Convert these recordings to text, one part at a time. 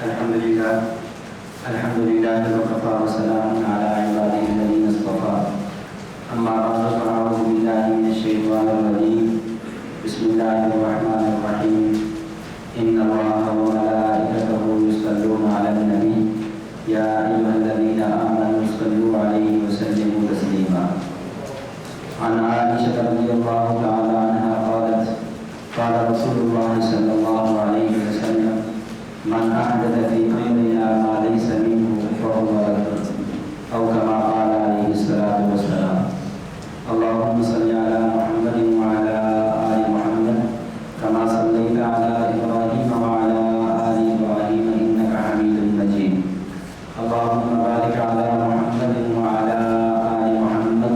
الحمد لله وكفى وسلام على عباده الذين اصطفى أما بعد فأعوذ بالله من الشيطان الرجيم بسم الله الرحمن الرحيم إن الله وملائكته يصلون على النبي يا أيها الذين آمنوا صلوا عليه وسلموا تسليما. عن عائشة رضي الله تعالى عنها قالت قال رسول الله صلى الله عليه وسلم من أحدث في أمرنا ما ليس منه فهو رد أو كما قال عليه الصلاة والسلام. اللهم صل على محمد وعلى آل محمد كما صليت على إبراهيم وعلى آل إبراهيم إنك حميد مجيد. اللهم بارك على محمد وعلى آل محمد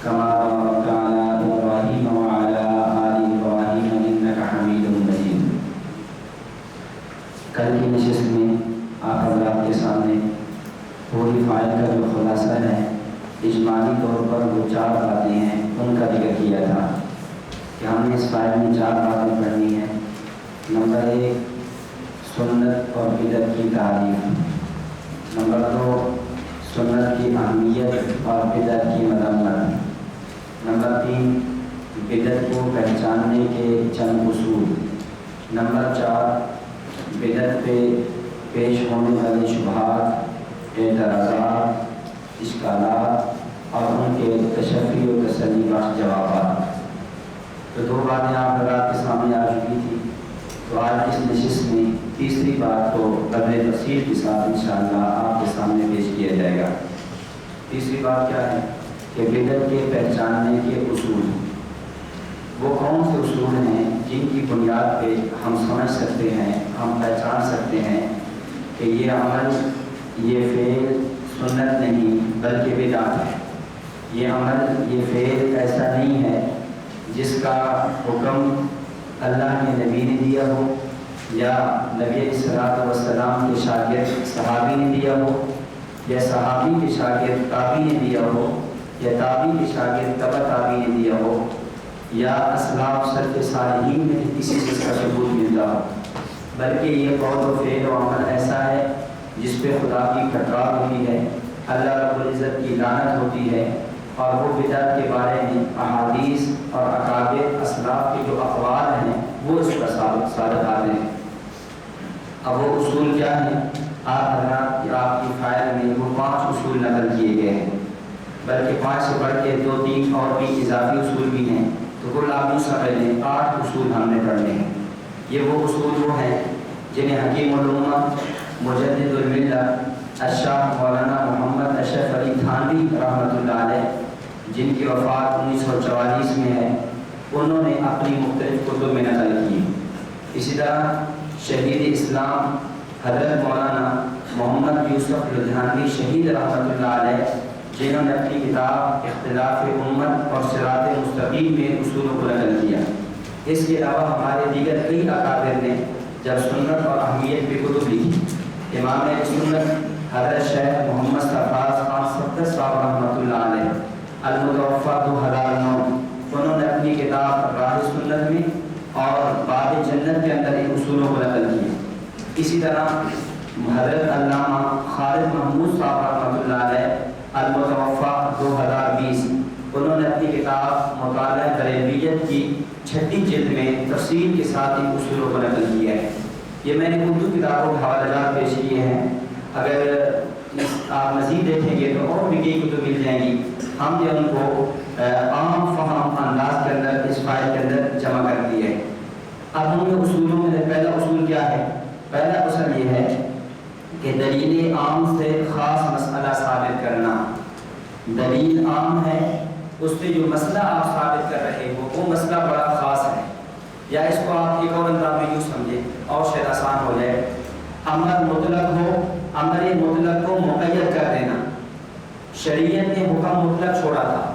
كما باركت على إبراهيم وعلى آل إبراهيم إنك حميد مجيد. کل کی نشست میں آپ حضرات کے سامنے پوری فائل کا جو خلاصہ ہے اجمالی طور پر وہ 4 باتیں ہیں ان کا ذکر کیا تھا کہ ہم نے اس فائل میں 4 باتیں پڑھنی ہیں. نمبر 1 سنت اور بدعت کی تعریف. نمبر 2 سنت کی اہمیت اور بدعت کی مذمت. نمبر 3 بدعت کو پہچاننے کے چند اصول. نمبر 4 بدعت پہ پیش ہونے والے شبہات، اعتراضات، اشکالات اور ان کے تشفی و تسلی بخش جوابات. تو 2 باتیں آپ حضرات کے سامنے آ چکی تھی. تو آج اس نشست میں تیسری بات کو قدر تفصیل کے ساتھ انشاءاللہ آپ کے سامنے پیش کیا جائے گا. تیسری بات کیا ہے کہ بدعت کے پہچاننے کے اصول. وہ کون سے اصول ہیں جن کی بنیاد پہ ہم سمجھ سکتے ہیں، ہم پہچان سکتے ہیں کہ یہ عمل، یہ فعل سنت نہیں بلکہ بدعت ہے. یہ عمل، یہ فعل ایسا نہیں ہے جس کا حکم اللہ کے نبی نے دیا ہو یا نبی علیہ السلام کے شاگرد صحابی نے دیا ہو یا صحابی کے شاگرد تابعی نے دیا ہو یا تابعی کے شاگرد تبع تابعی نے دیا ہو یا اسلاف سلف صالحین میں کسی چیز کا ثبوت ملتا ہو، بلکہ یہ قول و فعل و عمل ایسا ہے جس پہ خدا کی ٹکرار ہوتی ہے، اللہ رب العزت کی لعنت ہوتی ہے. اور وہ بدعت کے بارے میں احادیث اور اکابر اسلاف کے جو اقوال ہیں وہ اس پر ثابت آتے ہیں. اب وہ اصول کیا ہیں؟ آپ حضرات آپ کی فائل میں وہ 5 اصول نقل کیے گئے ہیں، بلکہ 5 سے بڑھ کے 2-3 اور بھی اضافی اصول بھی ہیں. تو کل آپ یوں سمجھ لیں 8 اصول ہم نے پڑھنے ہیں. یہ وہ اصول وہ ہیں جنہیں حکیم الامہ مجدد الملہ الشاہ مولانا محمد اشرف علی تھانوی رحمۃ اللہ علیہ، جن کی وفات 1944 میں ہے، انہوں نے اپنی مختلف کتب میں نقل کی. اسی طرح شہید اسلام حضرت مولانا محمد یوسف لدھیانوی شہید رحمۃ اللہ علیہ، جنہوں نے اپنی کتاب اختلاف امت اور صراط مستقیم میں اصولوں کو نقل کیا. اس کے علاوہ ہمارے دیگر کئی اکابر نے جب سنت اور اہمیت پہ کتب لکھی. امام سنت حضرت شیخ محمد صفاز خان صفدر صاحب رحمۃ اللہ علیہ المتوفی 2009، انہوں نے اپنی کتاب راہ سنت میں اور باب جنت کے اندر ان اصولوں کو نقل کیا. اسی طرح حضرت علامہ خالد محمود صاحب رحمۃ اللہ علیہ المتوفی 2020، انہوں نے اپنی کتاب مطالعہ غریبیت کی 6ٹھی جلد میں تفصیل کے ساتھ ان اصولوں کو نقل کیا ہے. یہ میں نے اردو کتابوں کے حوالہ جات پیش کیے ہیں. اگر آپ مزید دیکھیں گے تو اور بھی کئی کتب مل جائیں گی. ہم نے ان کو عام فہم انداز کے اندر اس فائل کے اندر جمع کر دیا ہے. اب ان اصولوں میں پہلا اصول کیا ہے؟ پہلا اصل یہ ہے کہ دلیل عام سے خاص مسئلہ ثابت کرنا. دلیل عام ہے، اس سے جو مسئلہ آپ ثابت کر رہے ہو وہ مسئلہ بڑا خاص ہے. یا اس کو آپ ایک اور انداز میں یوں سمجھیں اور شاید آسان ہو جائے. امر مطلق ہو، امر مطلق کو مقید کر دینا. شریعت نے حکم مطلق چھوڑا تھا،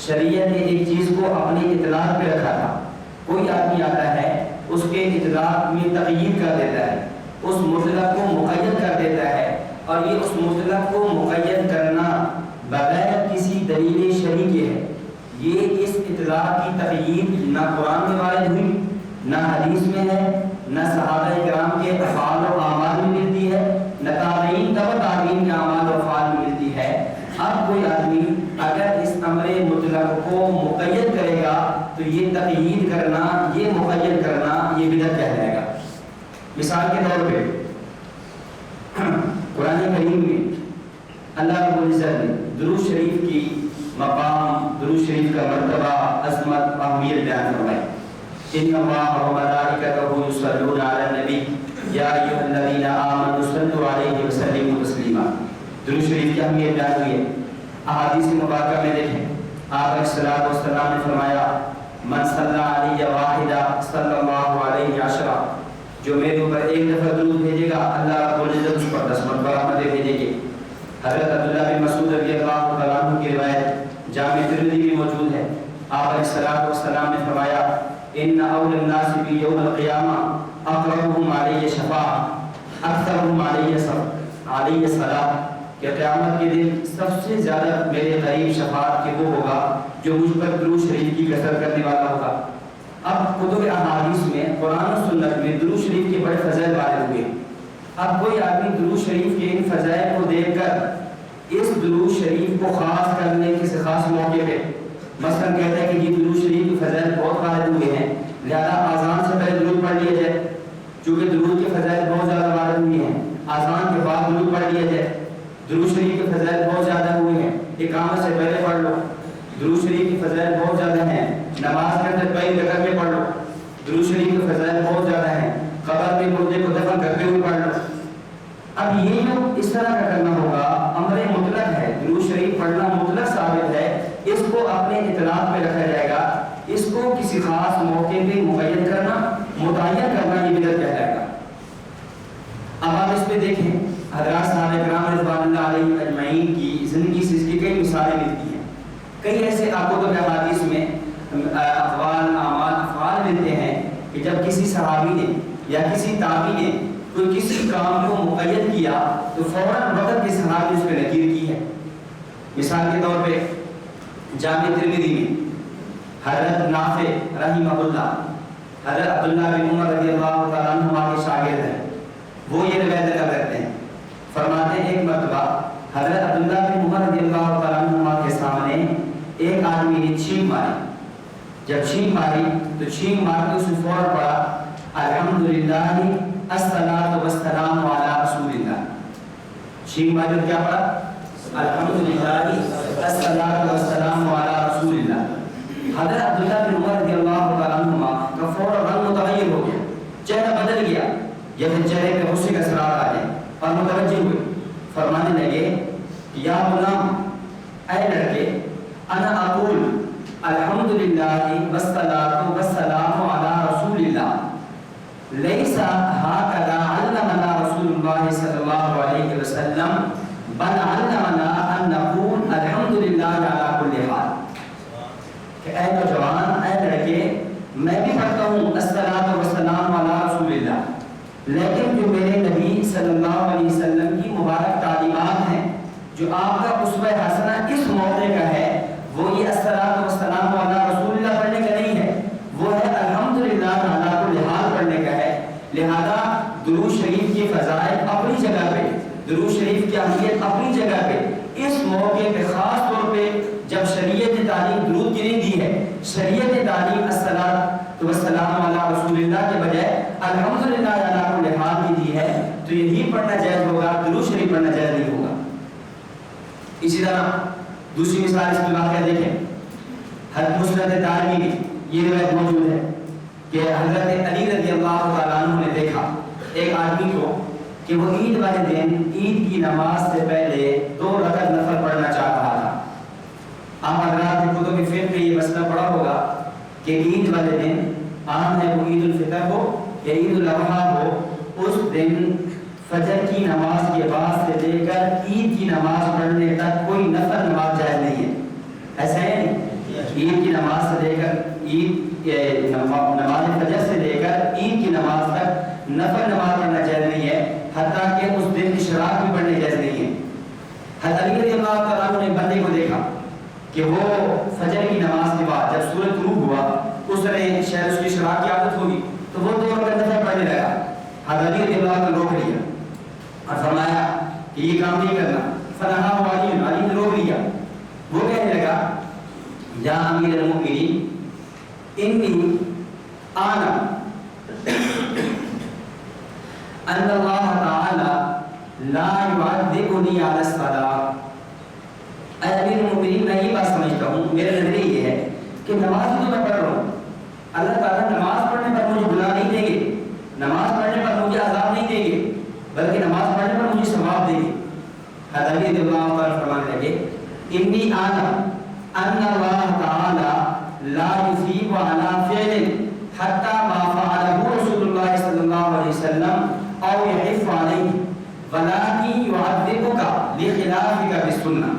شریعت نے ایک چیز کو اپنی اطلاق پہ رکھا تھا. کوئی آدمی آتا ہے اس کے اطلاق میں تغییر کر دیتا ہے، اس مطلق کو مقید کر دیتا ہے، اور یہ اس مطلق کو مقید کرنا بغیر کسی دلیل شرعی کے ہے. یہ اس اطلاق کی تغییر نہ قرآن میں وارد ہوئی، نہ حدیث میں ہے، نہ صحابہ کرام کے افعال و اعمال میں ملتی ہے، مثال کے طور پہ قرآن کریم میں اللہ رب العزت نے درود شریف کی مقام، درود شریف کا مرتبہ، عظمت، اہمیت بیان فرمائی. ان اللہ و ملائکتہ یصلون علی النبی یا ایھا الذین آمنوا صلوا علیہ وسلموا تسلیما. درود شریف کی اہمیت بیان ہوئی ہے. احادیث مبارکہ میں دیکھیں آپ علیہ الصلوۃ والسلام نے فرمایا من صلی علی واحدہ صلی اللہ علیہ عشرہ، جو میرے اوپر ایک دفعہ درود بھیجے گا اللہ رب العزت اس پر 10 مرتبہ رحمتیں بھیجے گی. حضرت عبداللہ بن مسعود رضی اللہ تعالیٰ عنہ کی روایت جامع ترمذی میں موجود ہے. آپ علیہ الصلوۃ والسلام نے فرمایا ان اول الناس بی یوم القیامہ اقربهم علی شفاعۃ اکثرهم علی صلاۃ، کہ قیامت کے دن سب سے زیادہ میرے قریب شفاعت کے وہ ہوگا جو مجھ پر درود شریف کی کثرت کرنے والا ہوگا. اب کتب احادیث میں قرآن و سنت میں درود شریف کے بڑے فضائل وارد ہوئے. اب کوئی آدمی درود شریف کے ان فضائل کو دیکھ کر اس درود شریف کو خاص کرنے کسی خاص موقع پہ مثلا کہتا ہے کہ یہ درود شریف کے فضائل بہت وارد ہوئے ہیں لہذا آذان سے پہلے درود پڑھ لیا جائے، چونکہ درود کے فضائل بہت زیادہ وارد ہوئے ہیں، آذان کے بعد درود پڑھ لیا جائے. درود شریف کے فضائل بہت زیادہ ہوئے ہیں، اقامت سے پہلے پڑھ لو. درود شریف کے فضائل بہت زیادہ ہیں، نماز کے اندر پہلی رکعت میں پڑھ لو. درود شریف کے فضائل بہت زیادہ ہیں، قبر میں مردے کو دفن کرتے ہوئے پڑھ لو. اب یہ جو اس طرح کا کرنا ہوگا امر مطلق ہے، درود شریف پڑھنا مطلق ثابت ہے، اس کو اپنے اطلاعات میں رکھا جائے گا. اس کو کسی خاص موقع پہ مقید کرنا، متعین کرنا یہ بدعت کہلائے گا. اب آپ اس پہ دیکھیں حضرات صحابہ کرام رضوان اللہ علیہم اجمعین کی زندگی سے اس کی کئی مثالیں ملتی ہیں. کئی ایسے آپ کو حدیث میں اقوال، اعمال، افعال ملتے ہیں کہ جب کسی صحابی نے یا کسی تابعی نے کوئی کسی کام کو مقید کیا تو فوراً وقت کے صحابی اس پہ نکیر کی ہے. مثال کے طور پہ جامع ترمذی میں حضرت نافع رحمہ اللہ حضرت عبداللہ بن عمر رضی اللہ تعالیٰ عنہ کے شاگرد ہیں، وہ یہ روایت کرتے ہیں، فرماتے ہیں ایک مرتبہ حضرت عبداللہ بن عمر رضی اللہ تعالیٰ عنہ کے سامنے ایک آدمی نے چھینک ماری. جب چھینک ماری تو چھینک مار کے اس نے فوراً پڑھا الحمدللہ الصلاۃ والسلام علی رسول اللہ. چھینک ماری تو کیا پڑھا الحمدللہ الصلاۃ والسلام علی رسول اللہ. حضرت عبداللہ بن عمر رضی اللہ تعالیٰ عنہ کا فوراً رنگ متغیر ہو گیا، چہرہ بدل گیا یا پھر چہرے پہ غصے کا اثرات آ جائے اور متوجہ ہوئے. فرمانے لگے یا غلام، اے لڑکے، انا اقول الحمدللہ والصلاۃ والسلام علی رسول اللہ لیس ہکذا علمنا رسول اللہ صلی اللہ علیہ وسلم بل علمنا ان نقول الحمدللہ علی کل حال. کہ اے نوجوان، اے لڑکے، میں بھی پڑھتا ہوں الصلاۃ والسلام علی رسول اللہ، لیکن جو میرے نبی صلی اللہ علیہ وسلم کی مبارک تعلیمات ہیں، جو آپ کا اسوہ حسنہ اس موقع کا ہے، وہ یہ الصلاۃ والسلام علی رسول اللہ پڑھنے کا نہیں ہے، وہ ہے الحمدللہ علی کل حال پڑھنے کا ہے. لہذا درود شریف کی فضائل اپنی جگہ پہ، درود شریف کی اہمیت اپنی جگہ پہ، اس موقع پہ خاص طور پہ جب شریعت تعلیم درود کی نہیں دی ہے، شریعت تعلیم الصلاۃ والسلام علی رسول اللہ کے بجائے الحمدللہ علی کل حال کی دی ہے، تو یہی پڑھنا جائز ہوگا، درود شریف پڑھنا جائز نہیں ہوگا. اسی طرح دوسری مثال اس میں واقعہ دیکھیں، حضرت مسند دارمی میں یہ روایت موجود ہے کہ حضرت علی رضی اللہ تعالیٰ عنہ نے دیکھا ایک آدمی کو کہ وہ عید والے دن عید کی نماز سے پہلے 2 رکعت نفل پڑھنا چاہ رہا تھا. آپ حضرات نے کتب فقہ میں یہ مسئلہ پڑھا ہوگا کہ عید والے دن عام ہے وہ عید الفطر ہو یا عید الاضحیٰ ہو، اس دن فجر کی نماز کے بعد سے لے کر عید کی نماز پڑھنے تک کوئی نفل نماز جائز نہیں ہے. ایسا ہے نہیں، عید کی نماز سے لے کر نماز فجر سے لے کر عید کی نماز تک نفل نماز پڑھنا جائز نہیں ہے، حتیٰ کہ اس دن اشراق بھی پڑھنے جائز نہیں ہے. حضرت علی رضی اللہ تعالیٰ عنہ نے بندے کو دیکھا کہ وہ فجر کی نماز کے بعد جب سورج طلوع ہوا اس نے شاید اس کی اشراق کی عادت ہوگی تو وہ 2 رکعت نفل پڑھنے لگا. حضرت علی رضی اللہ عنہ نے روک لیا اور فرمایا کہ یہ کام نہیں کرنا. فنہا علی نے روک لیا. وہ کہنے لگا یا امیر المؤمنین انی آنا ان اللہ تعالی لا يعذبني على الصلاة. اے امیر المؤمنین میں یہ بات سمجھتا ہوں، میرا نظریہ یہ ہے کہ نماز جو میں پڑھ رہا ہوں اللہ تعالیٰ نماز پڑھنے پر مجھے گناہ نہیں دیں گے، نماز پڑھنے پر مجھے عذاب نہیں دیں گے، بلکہ نماز پڑھنے پر مجھے ثواب دیں گے. حضرت علی رضی اللہ عنہ فرمانے لگے انی اعلم ان اللہ تعالی لا یثیب علی فعل حتی ما فعله رسول اللہ صلی اللہ علیہ وسلم او یحف علیہ ولکن یعذبک لخلافک بالسنہ.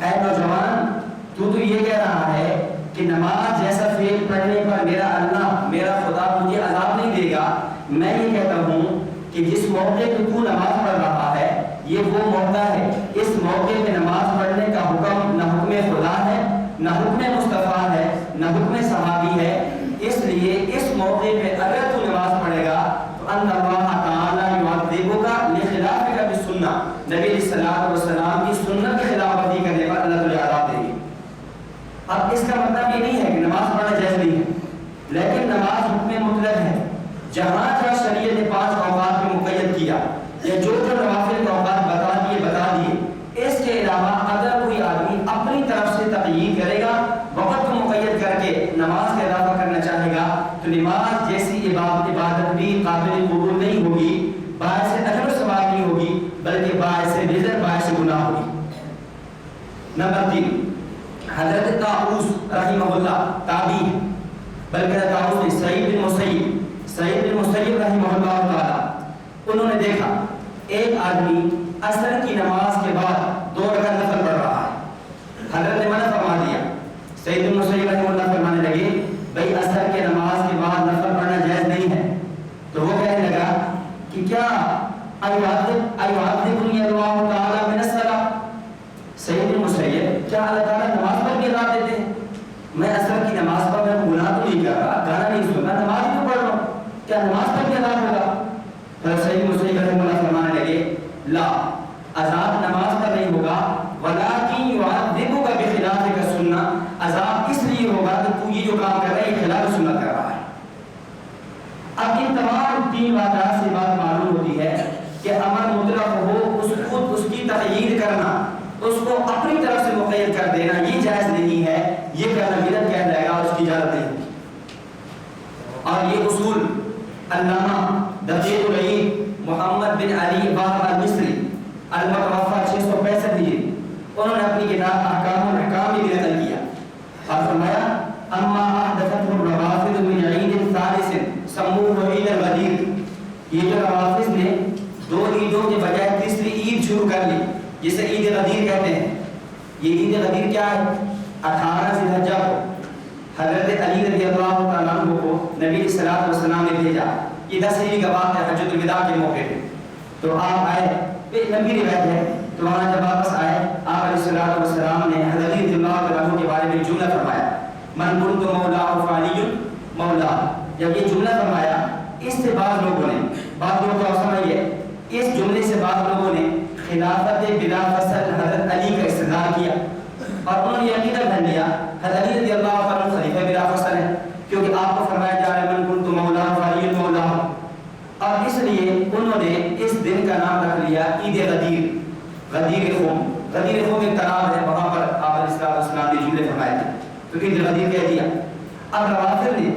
اے نوجوان، تو یہ کہہ رہا ہے کہ نماز جیسا فعل پڑھنے پر میرا اللہ میرا خدا مجھے عذاب نہیں دے گا. میں یہ کہتا ہوں کہ جس موقع پہ تو نماز پڑھ رہا ہے یہ وہ موقع ہے، اس موقع پہ نماز پڑھنے کا حکم نہ حکم خدا ہے، نہ حکم مصطفیٰ ہے، نہ حکم صحابی ہے. اس لیے اس موقع پہ اگر تو نماز پڑھے گا تو ان اللہ تعالی یعذبک لخلافک بالسنہ، نبی علیہ الصلوۃ والسلام کی سنت کی خلاف ورزی کرنے پر اللہ تجھے عذاب دے گا. اب اس کا مطلب یہ نہیں ہے کہ نماز پڑھنا جائز نہیں ہے، لیکن نماز حکم مطلق ہے. جہاں جہاں شریعت نے 5 اوقات میں مقید کیا یا جو نوافل کے اوقات بتا دیے، اس کے علاوہ اگر کوئی آدمی اپنی طرف سے تقیید کرے گا، وقت کو مقید کر کے نماز کا اضافہ کرنا چاہے گا، تو نماز جیسی عبادت بھی قابل قبول نہیں ہوگی، باعث اجر و ثواب نہیں ہوگی، بلکہ باعث وزر باعث گناہ ہوگی. نمبر 3، حضرت طاؤوس رحمہ اللہ تابعی ہے، بلکہ طاؤوس نے سعید بن مسیب رحمہ اللہ تعالی، انہوں نے دیکھا ایک آدمی عصر کی نماز کے بعد 2 رکعت نفل پڑھ رہا ہے. حضرت نے منع فرما دیا. سعید بن مسیب رحمہ اللہ فرمانے لگے بھئی عصر کے نماز کے بعد نفل پڑھنا جائز نہیں ہے. تو وہ کہنے لگا کہ کیا ایعذبنی اللہ تعالی من الصلاۃ. سعید بن مسیب، کیا اللہ تعالیٰ نماز پر بھی عذاب دیتے ہیں؟ میں عصر کی نماز پر میں گناہ تو نہیں کر رہا، گانا نہیں سننا، نماز ہی تو پڑھ رہا ہوں، کیا نماز پر بھی عذاب ہوگا؟ سعید مسیب رحمہ اللہ فرمانے لگے لا، عذاب نماز پر نہیں ہوگا، ولکن یعذبک بخلافک السنہ، عذاب اس لیے ہوگا کہ تو یہ جو کام کر رہا ہے یہ خلاف سنت کر رہا ہے. اب ان تمام 3 واقعات سے بات معلوم ہوتی ہے کہ امر مطلق ہو، اس کی تقیید کرنا، اس کو اپنی طرف سے مقید کر دینا یہ جائز نہیں ہے، یہ کرنا بدعت کہہ جائے گا، اس کی اجازت نہیں ہوگی. اور یہ اصول علامہ دقیق العید محمد بن علی باقر المصری المتوفى 665 ہجری، انہوں نے اپنی کتاب احکام الحکام میں نقل کیا اور فرمایا اما احدثته الروافض من عید ثالث سموه عید الغدیر. یہ جو روافض نے 2 عیدوں کے بجائے تیسری عید شروع کر لی جسے عید غدیر کہتے ہیں. یہ عید غدیر کیا ہے؟ 18 ذی الحجہ کو حضرت علی رضی اللہ تعالیٰ عنہ کو نبی علیہ الصلوۃ والسلام نے بھیجا. یہ 10 ہجری کا بات ہے، حجۃ الوداع کے موقع پہ. تو آپ آئے، لمبی روایت ہے. تو وہاں جب واپس آئے آپ علیہ الصلوۃ والسلام نے حضرت علی رضی اللہ تعالیٰ عنہ کے بارے میں جملہ فرمایا من کنت مولا فعلی مولا. جب یہ جملہ فرمایا اس سے بعض لوگوں کو سمجھیے اس جملے سے بعض لوگوں نے خلافت بلا فصل حضرت علی کا استدلال کیا اور انہوں نے یہ عقیدہ کر لیا حضرت علی رضی اللہ عنہ خلیفہ بلا فصل ہے، کیونکہ آپ کو فرمایا جا رہا ہے من کنت مولا فعلی مولا. اور اس لیے انہوں نے اس دن کا نام رکھ لیا عید غدیر، غدیر قوم. غدیر قوم ایک تالاب ہے، وہاں پر آپ علیہ السلام نے جملے فرمائے تھے تو عید غدیر کہہ دیا. اب روافض نے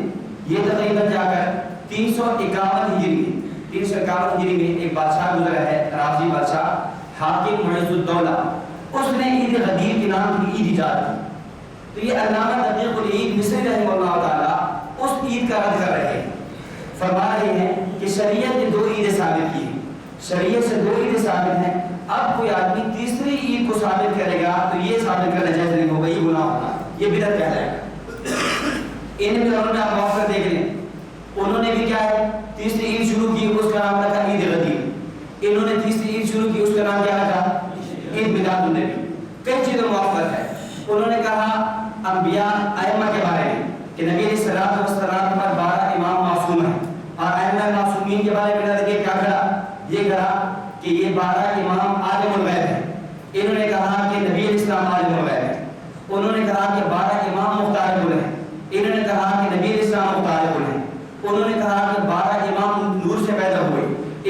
یہ تقریباً جا کر 351 ہجری میں ایک بادشاہ گزرا ہے، رافضی بادشاہ حاکم معز الدولہ، اس نے عید غدیر کے نام کی عید ایجاد کی. تو یہ علامہ دقیق العید مصری رحمہ اللہ تعالی اس عید کا رد کر رہے ہیں. فرما رہے ہیں کہ شریعت نے 2 عیدیں ثابت کی ہیں، شریعت سے 2 عیدیں ثابت ہیں. اب کوئی آدمی تیسری عید کو ثابت کرے گا تو یہ ثابت کرنا جائز نہیں ہوگا، یہ گناہ ہوگا، یہ بدعت کہلائے گا. ان میں انہوں نے آپ غور کر دیکھ لیں، انہوں نے بھی کیا ہے تیسری عید شروع کی، اس کا نام رکھا عید غدیر. انہوں نے تیسری عید شروع کی، اس کا نام کیا رکھا عید میلاد النبی. کئی چیزوں موافقت ہے. انہوں نے کہا انبیاء ائمہ کے بارے میں کہ نبی علیہ الصلوۃ والسلام پر 12 امام معصوم ہیں، اور ائمہ معصومین کے بارے میں نظریہ کیا کہا؟ یہ کہا کہ یہ 12 امام عالم الغیب ہیں. انہوں نے کہا کہ نبی علیہ السلام عالم الغیب ہے. انہوں نے کہا کہ 12 امام مختار کل ہیں. انہوں نے کہا کہ نبی علیہ السلام مختار کل ہیں. انہوں نے کہا کہ 12 امام نور سے پیدا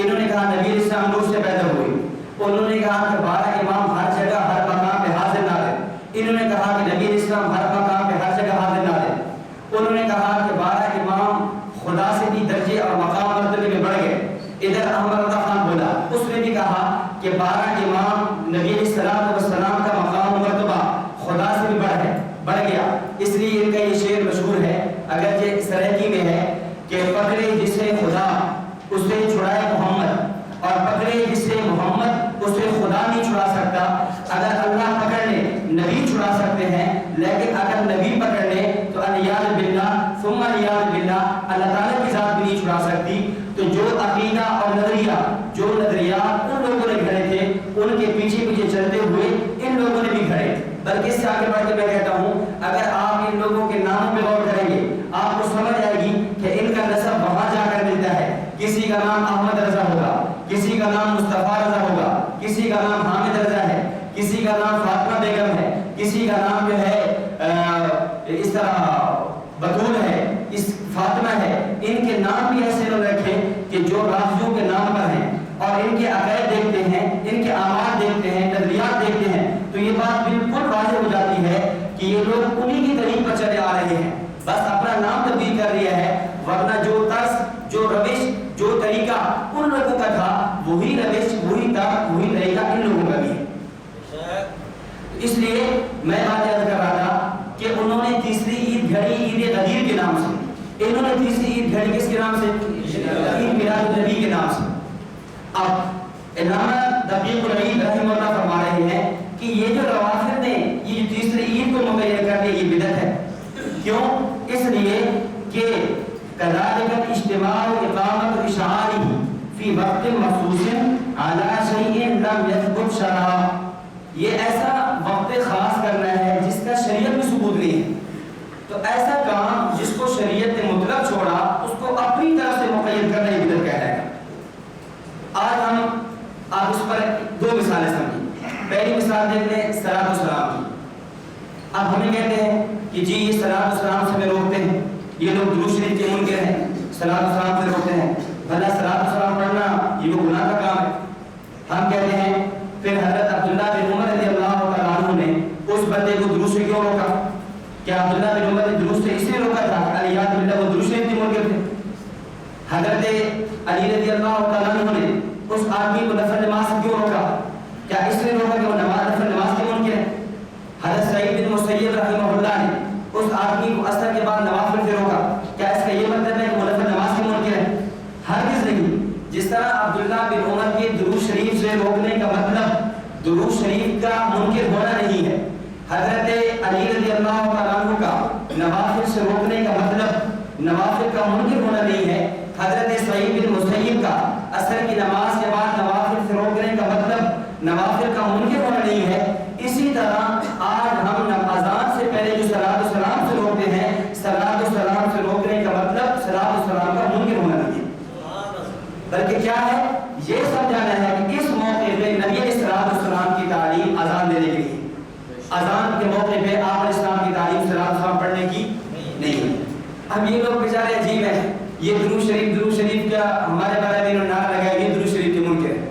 انہوں نے کہا نبی علیہ السلام نور سے پیدا ہوئے. انہوں نے کہا کہ 12 امام ہر جگہ ہر مقام پہ حاضر نازل. انہوں نے کہا کہ نبی علیہ السلام ہر مقام پہ ہر جگہ حاضر نازل. انہوں نے کہا کہ 12 امام خدا سے بھی درجے اور مقام مرتبے میں بڑھ گئے. ادھر احمد رضا خان بولا, اس نے بھی کہا کہ 12 امام نبی علیہ السلام کا مقام و مرتبہ خدا سے بھی بڑھ گیا. اس لیے ان کا یہ شعر مشہور ہے, اگرچہ سرائکی میں ہے کہ پکڑے جسے خدا اسے چھڑائے محمد, اور پکڑے جسے محمد اسے خدا نہیں چھڑا سکتا. اگر اللہ پکڑ لے نبی چھڑا سکتے ہیں, لیکن اگر نبی پکڑ لے تو الیاذ باللہ ثم الیاذ باللہ اللہ تعالیٰ کی ذات بھی نہیں چھڑا سکتی. تو جو عقیدہ اور جو نظریات ان لوگوں نے گھڑے تھے, ان کے پیچھے پیچھے چلتے ہوئے ان لوگوں نے بھی گھڑے. بلکہ اس سے آگے بڑھ کے میں کہتا ہوں, اگر آپ ان لوگوں کے ناموں پہ غور کریں گے آپ کو سمجھ آئے گی کہ ان کا نسب وہاں جا کر ملتا ہے. کسی کا نام احمد رضا ہوگا, کسی کا نام مصطفیٰ رضا ہوگا, کسی کا نام حامد رضا ہے, کسی کا نام فاطمہ بیگم ہے, کسی کا نام جو ہے اس طرح بطول ہے, اس فاطمہ ہے. ان کے نام بھی ایسے لوگ رکھے کہ جو رافضیوں کے نام پر ہیں, اور ان کے عقائد دیکھتے ہیں, ان کے اعمال دیکھتے ہیں, نظریات دیکھتے ہیں, تو یہ بات بالکل واضح ہو جاتی ہے کہ یہ لوگ انہی کی طریق پر چلے آ رہے ہیں, بس اپنا نام تبدیل کر لیا ہے. ورنہ جو طرز, جو روش, جو طریقہ ان لوگوں کا تھا, وہی روش, وہی طرز, وہی طریقہ ان لوگوں کا بھی ہے. اس لیے میں بات یاد کر رہا تھا کہ انہوں نے تیسری عید گھڑی عید غدیر کے نام سے, انہوں نے تیسری عید گھڑی کس کے نام سے؟ عید میلاد النبی کے نام سے. اب علامہ دقیق العید رحمہ اللہ فرما رہے ہیں کہ یہ جو روافض نے یہ تیسری عید کو مقرر کر دیا, یہ بدعت ہے. کیوں؟ اس لیے کہ كذلك الاجتماع اقامت اشعاره في وقت مخصوص على شيء لم يثبت شرعا. یہ ایسا وقت خاص کرنا ہے جس کا شریعت میں ثبوت نہیں ہے. تو ایسا کام جس کو شریعت نے مطلق چھوڑا اس کو اپنی طرف سے مقید کرنا یہ بدعت کہلائے گا. آج ہم آپ اس پر 2 مثالیں سمجھیں. پہلی مثال دیکھ لیں صلاۃ والسلام کی. اب ہمیں کہتے ہیں کہ جی یہ صلاۃ والسلام سے ہمیں روکتے ہیں, یہ لوگ درود شریف کے منکر ہیں, صلاۃ والسلام سے روکتے ہیں. بھلا صلاۃ والسلام پڑھنا یہ وہ گناہ کا کام ہے. ہم کہتے ہیں پھر حضرت عبداللہ بن عمر رضی اللہ تعالیٰ عنہ نے اس بندے کو درود سے کیوں روکا؟ کیا عبداللہ بن عمر نے درود سے اس لیے روکا تھا کہ الیاذ باللہ وہ درود شریف کے منکر تھے؟ حضرت علی رضی اللہ تعالیٰ عنہ نے اس آدمی کو نفل نماز سے کیوں روکا؟ کیا اس لیے روکا کہ وہ نفل نماز کے منکر ہے؟ حضرت سعید بن مسیب رحمہ اللہ نے اس آدمی کو عصر کے بعد نوافل سے روکا. کیا اس کا یہ مطلب ہے کہ وہ نفل نماز کے منکر ہے؟ ہرگز نہیں. جس طرح عبداللہ بن عمر کے درود شریف سے روکنے کا مطلب درود شریف کا منکر ہونا نہیں ہے, حضرت علی رضی اللہ تعالیٰ عنہ کا نوافل سے روکنے کا مطلب نوافل کا منکر ہونا نہیں ہے, حضرت سعید بن مسیب کا عصر کی نماز کے بعد نوافل سے روکنے کا مطلب نوافل کا منکر ہونا نہیں ہے. اسی طرح آج ہم اذان سے پہلے جو صلاۃ والسلام سے روکتے ہیں, صلاۃ والسلام سے روکنے کا مطلب صلاۃ والسلام کا منکر ہونا نہیں ہے, بلکہ کیا ہے یہ سمجھانا ہے کہ اس موقع پہ نبی علیہ السلام کی تعلیم اذان دینے کے لیے, اذان کے موقع پہ آپ علیہ السلام کی تعلیم صلاۃ والسلام پڑھنے کی نہیں ہے. اب یہ لوگ بیچارے عجیب ہیں, یہ درود شریف کا ہمارے بارے میں انہوں نے نعرہ لگایا یہ درود شریف کے منکر ہے.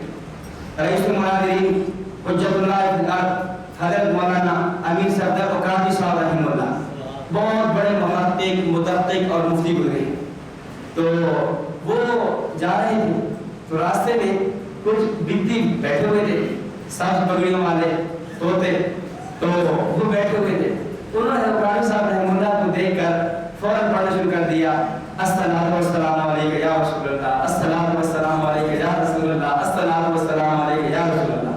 رئیس المناظرین حجت اللہ حضرت مولانا امیر صفدر اوقافی صاحب رحمہ اللہ بہت بڑے محقق, مدقق اور مفتی گزرے. تو وہ جا رہے تھے تو راستے میں کچھ بگتی بیٹھے ہوئے تھے, سبز پگڑیوں والے طوطے, تو وہ بیٹھے ہوئے تھے. انہوں نے اوقافی صاحب رحمہ اللہ کو دیکھ کر فوراً پڑھنا شروع کر دیا, الصلاۃ والسلام علیک یا رسول اللہ, الصلاۃ والسلام علیک یا رسول اللہ, الصلاۃ والسلام علیک یا رسول اللہ.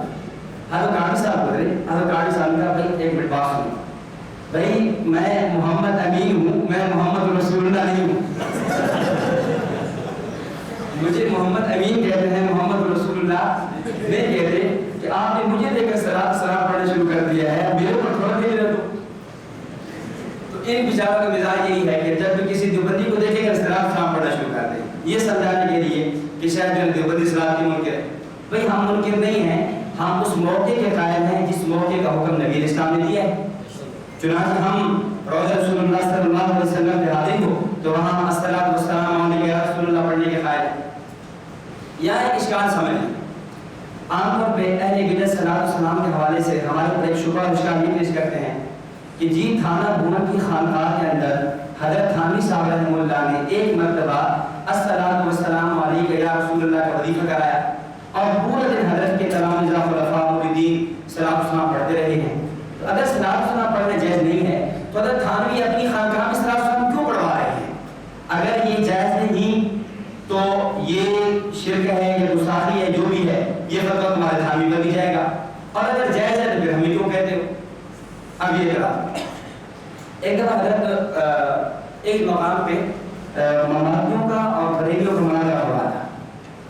حضرت قاضی صاحب گزرے, حضرت قاضی صاحب نے کہا بھائی ایک منٹ بات سنو, بھائی میں محمد امین ہوں, میں محمد رسول اللہ نہیں ہوں. مجھے محمد امین کہتے ہیں, محمد رسول اللہ نہیں کہتے. کہ آپ نے مجھے دیکھ کر صلاۃ والسلام پڑھنا شروع کر دیا ہے, میرے پر تھوڑا دیر رہو. تو ان بیچاروں کا مزاج یہی ہے کہ جب بھی کسی دیوبندی کو دیکھیں گے صلاۃ والسلام پڑھنا شروع کر دیں, یہ سمجھانے کے لیے کہ شاید جو دیوبندی صلاۃ کے منکر ہے. بھائی ہم منکر نہیں ہیں, ہم اس موقع کے قائل ہیں جس موقع کا حکم نبی اسلام نے دیا ہے. چنانچہ ہم روضہ رسول اللہ صلی اللہ علیہ وسلم پہ حاضر ہو تو وہاں الصلاۃ والسلام علیک یا رسول اللہ پڑھنے کے قائل ہیں. یہاں ایک اشکال سمجھ لیں. عام طور پہ اہل بدعت صلاۃ والسلام کے حوالے سے ہمارے اوپر ایک شبہ اور اشکال یہ پیش کرتے ہیں کہ جی تھانہ بھونا کی خانقاہ کے اندر حضرت تھانوی صاحب رحمہ اللہ نے ایک مرتبہ الصلاۃ والسلام علیک یا رسول اللہ کا وظیفہ کرایا اور پورا دن حضرت کے تلامذہ خلفاء مریدین صلاۃ والسلام پڑھتے رہے ہیں. تو اگر صلاۃ والسلام پڑھنا جائز نہیں ہے تو حضرت تھانوی اپنی خانقاہ میں صلاۃ والسلام کیوں پڑھوا رہے ہیں؟ اگر یہ جائز نہیں تو یہ شرک ہے یا گستاخی ہے جو بھی ہے یہ فتویٰ تمہارے تھانوی پر بھی جائے گا, اور اگر جائز ہے تو پھر ہمیں کیوں کہتے ہو؟ اب یہ کرا ایک دفعہ حضرت ایک مقام پہ مماتیوں کا اور بریلیوں کا مناظرہ ہو رہا تھا.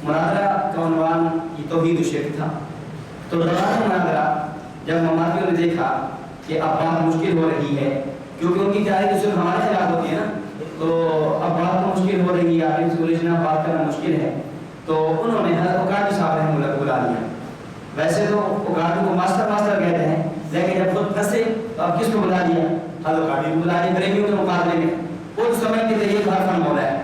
مناظرہ کا عنوان یہ توحید و شرک تھا. تو دوران مناظرہ جب مماتیوں نے دیکھا کہ اب بات مشکل ہو رہی ہے کیونکہ ان کی تیاری تو صرف ہمارے خلاف ہوتی ہے نا, تو اب بات تو مشکل ہو رہی ہے, آگے سولوشن بات کرنا مشکل ہے, تو انہوں نے حضرت اوقاتی صاحب رحمہ اللہ کو بلا لیا. ویسے تو اوقاتی کو ماسٹر کہتے ہیں, لیکن جب خود پھنسے تو اب کس کو بلا دیا؟ حضرت اوقاتی کو بلا دیا بریلیوں کے مقابلے میں. وہ سمجھتے تھے یہ بھار فرم مولا ہے,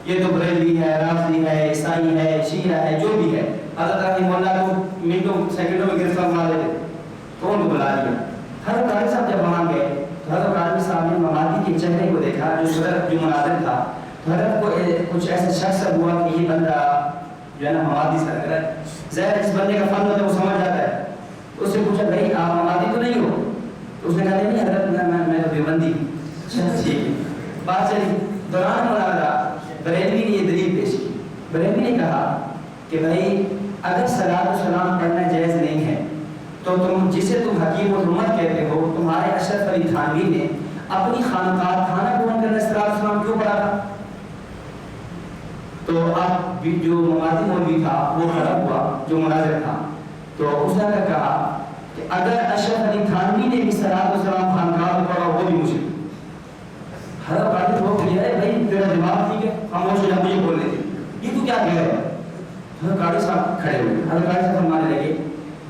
یہ تو بریلوی ہے, رافضی ہے, عیسائی ہے, شیعہ ہے, جو بھی ہے. حضرت رحمہ اللہ کو منٹوں سیکنڈوں میں گرفتار کروا دیتے, تو ان کو بلا دیا. حضرت قاضی صاحب جب وہاں گئے تو حضرت قاضی صاحب نے مماتی کے چہرے کو دیکھا جو صدر جو مناظر تھا. تو حضرت کو کچھ ایسا شک سا ہوا کہ یہ بندہ جو ہے نا مماتی سے لگ رہا ہے. ظاہر جس بندے کا فن ہوتا ہے وہ سمجھ جاتا ہے. اس سے پوچھا بھائی آپ مماتی تو نہیں ہو؟ تو اس نے کہا نہیں حضرت میں تو دیوبندی. ٹھیک بات چلی. دوران مناظرہ بریلوی نے یہ دلیل پیش کی. بریلوی نے کہا کہ بھائی اگر صلاۃ و سلام پڑھنا جائز نہیں ہے تو تم جسے تم حکیم الامت کہتے ہو, تمہارے اشرف علی تھانوی نے اپنی خانقاہ تھانہ بھون کے اندر صلاۃ و سلام کیوں پڑھا تھا؟ تو اب جو مماتی مولوی تھا وہ کھڑا ہوا جو مناظر تھا, تو اس نے کہا کہ اگر اشرف علی تھانوی نے بھی صلاۃ و سلام خانقاہ میں پڑھا وہ بھی مشرک. حضرت قاضی ہو گیا ہے بھائی تیرا دماغ ٹھیک ہے, خاموش ہو جا, مجھے بولنے دے, یہ تو کیا کہہ رہے ہیں؟ حضرت قاضی صاحب کھڑے ہوئے. حضرت قاضی صاحب فرمانے لگے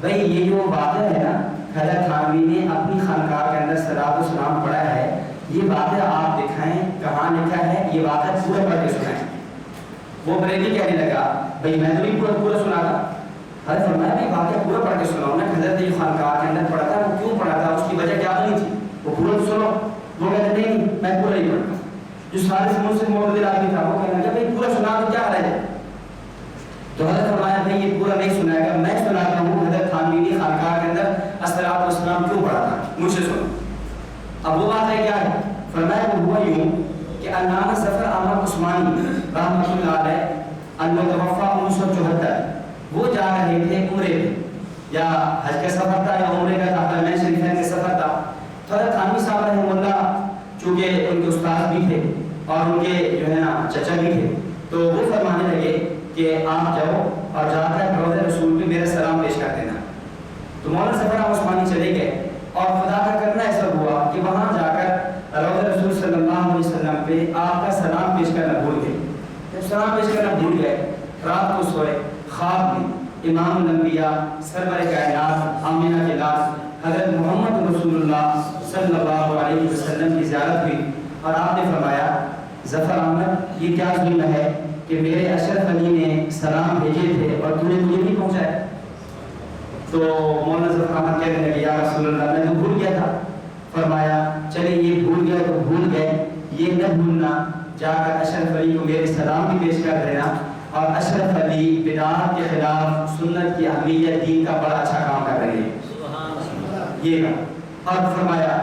بھائی یہ جو بات ہے نا حضرت تھانوی نے اپنی خانقاہ کے اندر صلاۃ و سلام پڑھا ہے, یہ باتیں آپ دکھائیں کہاں لکھا ہے, یہ باتیں پورے پڑھ کے سنائیں. وہ بریلی کہنے لگا بھائی میں تو نہیں پورا سنا تھا. حضرت فرمایا بھائی باتیں پورا پڑھ کے سناؤ نا, حضرت نے جو خانقاہ کے اندر پڑھا تھا وہ کیوں پڑھا تھا, اس کی وجہ کیا بنی تھی, وہ پورا سنو. وہ کہتے نہیں میں پورا نہیں پڑھتا. جو سارے سمجھ سے معتدل آدمی تھا وہ کہنے لگا بھائی پورا سنا تو کیا حرج ہے. تو حضرت فرمایا بھائی یہ پورا نہیں سنائے گا, میں سناتا ہوں حضرت تھانوی نے خانقاہ کے اندر الصلاۃ والسلام کیوں پڑھا تھا, مجھ سے سنو. اب وہ بات ہے کیا ہے؟ فرمایا وہ ہوا یوں کہ علامہ ظفر احمد عثمانی رحمۃ اللہ علیہ المتوفی 1974 وہ جا رہے تھے عمرے پہ, یا حج کا سفر تھا یا عمرے کا تھا, حرمین شریفین کا سفر تھا. تو حضرت تھانوی صاحب رحمہ اللہ چونکہ ان کے استاد بھی تھے اور ان کے جو ہے نا چچا بھی تھے, تو وہ فرمانے لگے کہ آپ جاؤ اور جا کر روضہ رسول پہ میرا سلام پیش کر دینا. تو مولانا ظفر احمد عثمانی چلے گئے اور خدا کا کرنا ایسا ہوا کہ وہاں جا کر روضہ رسول صلی اللہ علیہ وسلم پہ آپ کا سلام پیش کرنا بھول گئے. جب سلام پیش کرنا بھول گئے, رات کو سوئے, خواب میں امام الانبیاء سرور کائنات آمینہ کے لاس حضرت محمد رسول اللہ صلی اللہ علیہ وسلم کی زیارت ہوئی, اور آپ نے فرمایا ظفر احمد یہ کیا ظلم ہے کہ میرے اشرف علی نے سلام بھیجے تھے اور تم نے مجھے نہیں پہنچایا. تو مولانا ظفر احمد کہنے لگے یا رسول اللہ میں تو بھول گیا تھا. فرمایا چلے یہ بھول گئے تو بھول گئے, یہ نہ بھولنا, جا کر اشرف علی کو میرے سلام بھی پیش کر دینا, اور اشرف علی بدعات کے خلاف سنت کی اہمیت دین کا بڑا اچھا کام کر رہے ہیں. یہ کہا اور فرمایا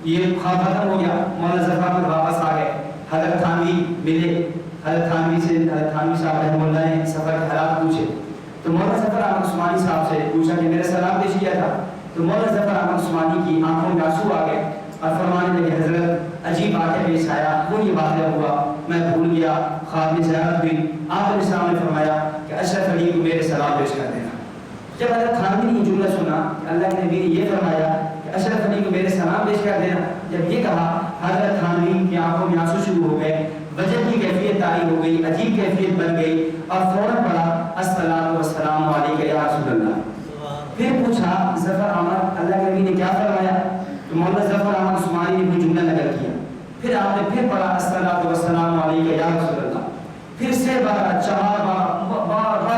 یہ خواب ختم ہو گیا. مولانا ظفر احمد واپس آ گئے, حضرت تھانوی ملے, حضرت تھانوی سے حضرت تھانوی صاحب رحمہ اللہ نے سفر کے حالات پوچھے. تو مولانا ظفر احمد عثمانی صاحب سے پوچھا کہ میرا سلام پیش کیا تھا. تو مولانا ظفر احمد عثمانی کی آنکھوں میں آنسو آ گئے اور فرمانے لگے حضرت عجیب واقعہ پیش آیا, وہ یہ واقعہ ہوا, میں بھول گیا, خواب میں زیارت ہوئی. آپ علیہ السلام نے فرمایا کہ اشرف علی کو میرے سلام پیش کر دینا. جب حضرت تھانوی نے یہ جملہ سنا کہ اللہ کے نبی نے یہ فرمایا کہ اشرف علی کو میرے سلام پیش کر دینا, جب یہ کہا حضرت تھانوی کی آنکھوں میں آنسو شروع ہو گئے, وجہ کی کیفیت طاری ہو گئی, عجیب کیفیت بن گئی, اور فوراً پڑھا الصلاۃ والسلام علیک یا رسول اللہ. پھر پوچھا ظفر احمد اللہ کے نبی نے کیا فرمایا؟ تو مولانا ظفر احمد عثمانی نے وہ جملہ نقل کیا. پھر آپ نے پھر پڑھا الصلاۃ والسلام علیک یا رسول اللہ. پھر سے بار 4 بار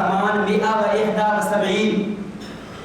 871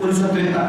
1953,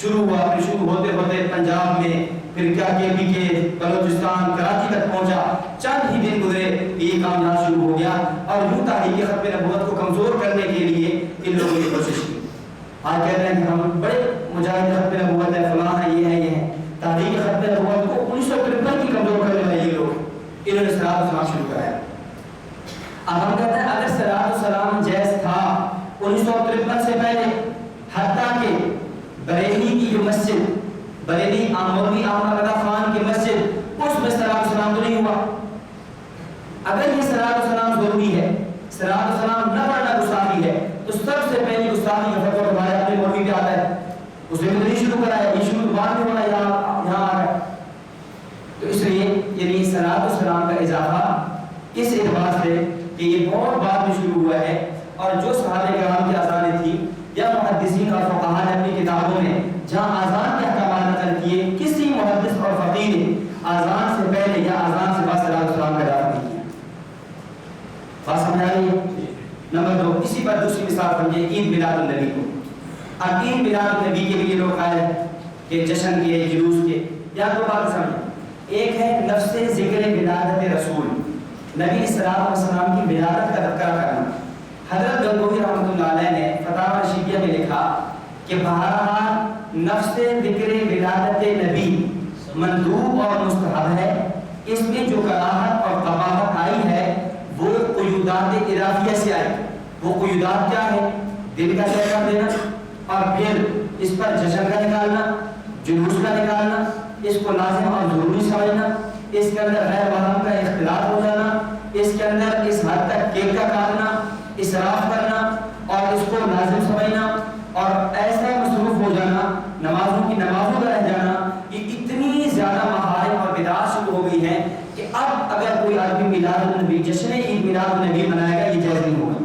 شروع ہوا، پھر شروع ہوتے ہوتے پنجاب میں، پھر کیا KP کے بلوچستان کراچی تک پہنچا، چند ہی دن گزرے یہ کام یہاں شروع ہو گیا، اور یوں تحریک ختم نبوت کو کمزور کرنے کے لیے ان لوگوں نے کوشش کی۔ آج کہتے ہیں کہ ہم بڑے مجاہد ختم نبوت ہے، فلاں ہے، یہ ہے، یہ ہے۔ تحریک ختم نبوت کو 1953 کی کمزور کرنے والے یہ لوگ، انہوں نے صراط السلام شروع کرایا۔ اب ہم کہتے ہیں اگر صراط السلام جائز تھا 1953 سے پہلے، حتیٰ کہ بریلی کی جو مسجد، بریلی مولوی احمد رضا خان کی مسجد، اس میں صراط السلام تو نہیں ہوا۔ اگر یہ صراط السلام ضروری ہے، صراط السلام نہ پڑھنا گستاخی ہے، تو سب سے پہلی گستاخی کا فتویٰ ہمارے اپنے مولوی پہ آتا ہے، اس نے نہیں شروع کرایا، یہ شروع بعد میں ہونا یہاں آ رہا ہے۔ تو اس لیے یعنی صراط السلام کا اضافہ اس اعتبار سے کہ یہ بہت بعد میں شروع ہوا ہے، اور جو صحابہ کرام کی اذانیں تھیں یا محدثین اور فقہاء نے اپنی کتابوں میں جہاں اذان کے احکامات نقل کیے، کسی محدث اور فقیر نے اذان سے پہلے یا اذان سے بعد صراط السلام کا اضافہ نہیں کیا۔ بات سمجھ آ رہی ہے؟ نمبر 2، اسی پر دوسری مثال سمجھے عید میلاد النبی کو۔ اب عید میلاد النبی کے لیے لوگ قائل ہیں کہ جشن کے، جلوس کے، یا دو بات سمجھیں۔ ایک ہے نفس ذکر ولادت رسول، نبی صلی اللہ علیہ وسلم کی ولادت کا تذکرہ کرنا۔ حضرت گنگوہی رحمۃ اللہ علیہ نے فتاوی رشیدیہ میں لکھا کہ بہرحال نفس ذکر ولادت نبی مندوب اور مستحب ہے، اس میں جو کراہت اور قباحت آئی ہے وہ قیودات اضافیہ سے آئی۔ وہ قیودات کیا ہے؟ دن کا طے کر دینا، اور پھر اس پر جشن کا نکالنا، جلوس کا نکالنا، اس کو لازم اور ضروری سمجھنا، اس کے اندر غیر محرم کا اختلاط ہو جانا، اس کے اندر اس حد تک کیک کا کاٹنا، اسراف کرنا اور اس کو لازم سمجھنا، اور ایسا مصروف ہو جانا، نمازوں کی نمازوں کا رہ جانا، یہ اتنی زیادہ محارم اور بدعات شروع ہو گئی ہیں کہ اب اگر کوئی آدمی میلاد النبی، جشن عید میلاد النبی منائے گا، یہ جائز نہیں ہوگا۔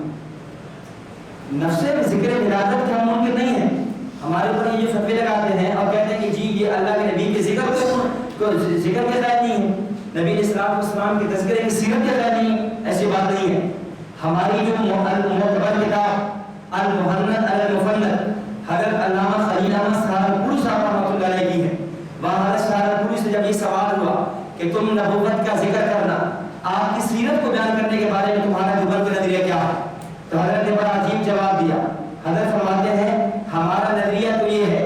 نفس ذکر ولادت کے ہم ممکن نہیں ہے، ہمارے اوپر یہ فتوے لگاتے ہیں اور کہتے ہیں کہ جی یہ اللہ کے نبی کے ذکر کے قائل نہیں ہے، نبی علیہ الصلوۃ والسلام کے تذکرے کی سیرت کے قائل نہیں ہے، ایسی بات نہیں ہے۔ ہماری جو معتبر کتاب المحنت المفند حضرت علامہ خلیل احمد سہارنپوری صاحب رحمۃ اللہ علیہ کی ہے، وہاں حضرت سہارنپوری سے جب یہ سوال ہوا کہ تم نبوت کا ذکر کرنا، آپ کی سیرت کو بیان کرنے کے بارے میں تمہارا دیوبند کا نظریہ کیا ہے؟ تو حضرت نے بڑا عجیب جواب دیا۔ حضرت فرماتے ہیں ہمارا نظریہ تو یہ ہے،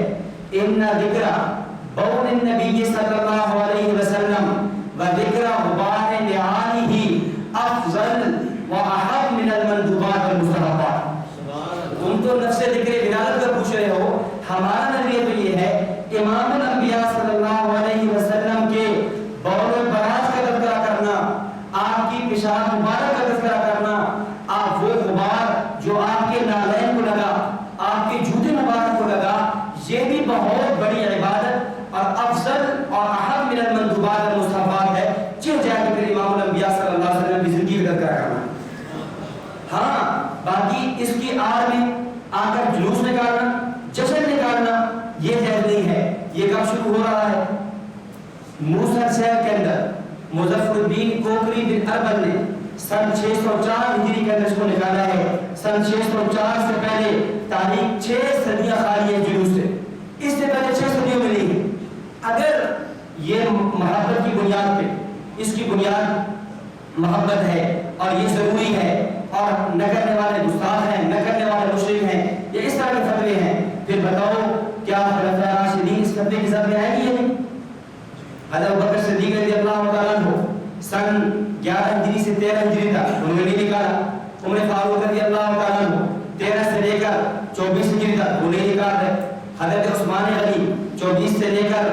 ان ذکر بون النبی صلی اللہ علیہ وسلم و ذکر غبار لعانہ افضل و احب من المندوبات والمستحبات۔ تم تو نفس ذکر ولادت کا پوچھ رہے ہو، ہمارا نظریہ تو یہ ہے امام الانبیاء صلی اللہ علیہ وسلم کے بول و براز کا تذکرہ کرنا، آپ کی پیشاب مبارک کا تذکرہ کرنا، آپ وہ غبار جو آپ کے نالین کو لگا، آپ کے جوتے مبارک کو لگا، یہ بھی بہت بڑی عبادت اور افضل اور احب من المندوبات والمستحبات ہے، جو جائے کہ پھر امام الانبیاء صلی اللہ علیہ وسلم کی زندگی کا تذکرہ کرنا۔ ہاں باقی اس کی آڑ میں آ کر جلوس نکالنا، جشن نکالنا، یہ جائز نہیں ہے۔ یہ کب شروع ہو رہا ہے؟ موسیٰ شہر کے اندر مظفر الدین کوکری بن اربل نے سن 604 ہجری کے اندر اس کو نکالا ہے۔ سن 604 سے پہلے تاریخ 6 صدیاں خالی ہے جلوس سے، اس سے پہلے 6 صدیوں میں نہیں ہے۔ اگر یہ محبت کی بنیاد پہ، اس کی بنیاد محبت ہے اور یہ ضروری ہے اور نہ کرنے والے گستاخ ہیں، نہ کرنے والے مشرک ہیں، یہ اس طرح کے فتوے ہیں، پھر بتاؤ کیا خلفائے راشدین اس فتوے کی زد میں آئے گی یا نہیں؟ حضرت ابوبکر صدیق رضی اللہ تعالیٰ عنہ سن 11 ہجری سے 13 ہجری تک انہوں نے نہیں نکالا۔ عمر فاروق رضی اللہ تعالیٰ عنہ 13 سے لے کر 24 ہجری تک وہ نہیں نکال رہے۔ حضرت عثمان غنی 24 سے لے کر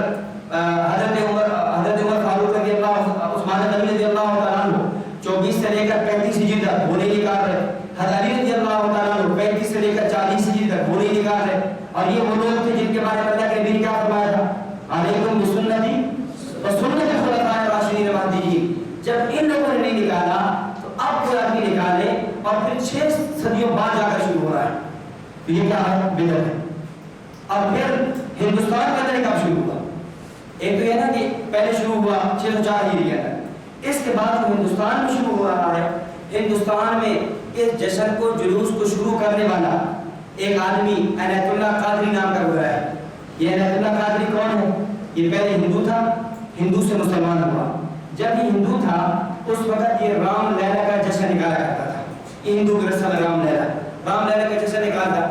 حضرت عمر فاروق رضی اللہ، عثمان غنی رضی اللہ تعالیٰ عنہ 24 سے لے کر 35 ہجری تک وہ نہیں نکال رہے۔ حضرت علی رضی اللہ تعالیٰ عنہ 35 سے لے کر 40 ہجری تک وہ نہیں نکال رہے۔ اور یہ وہ لوگ تھے جن کے بارے میں اللہ کے نبی نے کیا فرمایا تھا؟ علیکم بسنتی وسنت الخلفاء الراشدین المہدیین۔ جب ان لوگوں نے نہیں نکالا تو اب کوئی آدمی نکالے اور پھر 6 صدیوں بعد جا کر شروع ہو رہا ہے، تو یہ کیا ہے؟ بدعت ہے۔ اور پھر ہندوستان کے اندر کب شروع ہوا؟ ایک تو یہ نا کہ پہلے شروع ہوا 604 ہجری کے اندر، اس کے بعد ہندوستان میں شروع ہو رہا ہے۔ ہندوستان میں اس جشن کو، جلوس کو شروع کرنے والا ایک آدمی عنایت اللہ قادری نام کا گزرا ہے۔ یہ عنایت اللہ قادری کون ہے؟ یہ پہلے ہندو تھا، ہندو سے مسلمان ہوا. جب یہ ہندو تھا اس وقت یہ رام لیلا کا جشن نکالا کرتا تھا. یہ ہندو کی رسم ہے رام لیلا کا جشن نکالتا.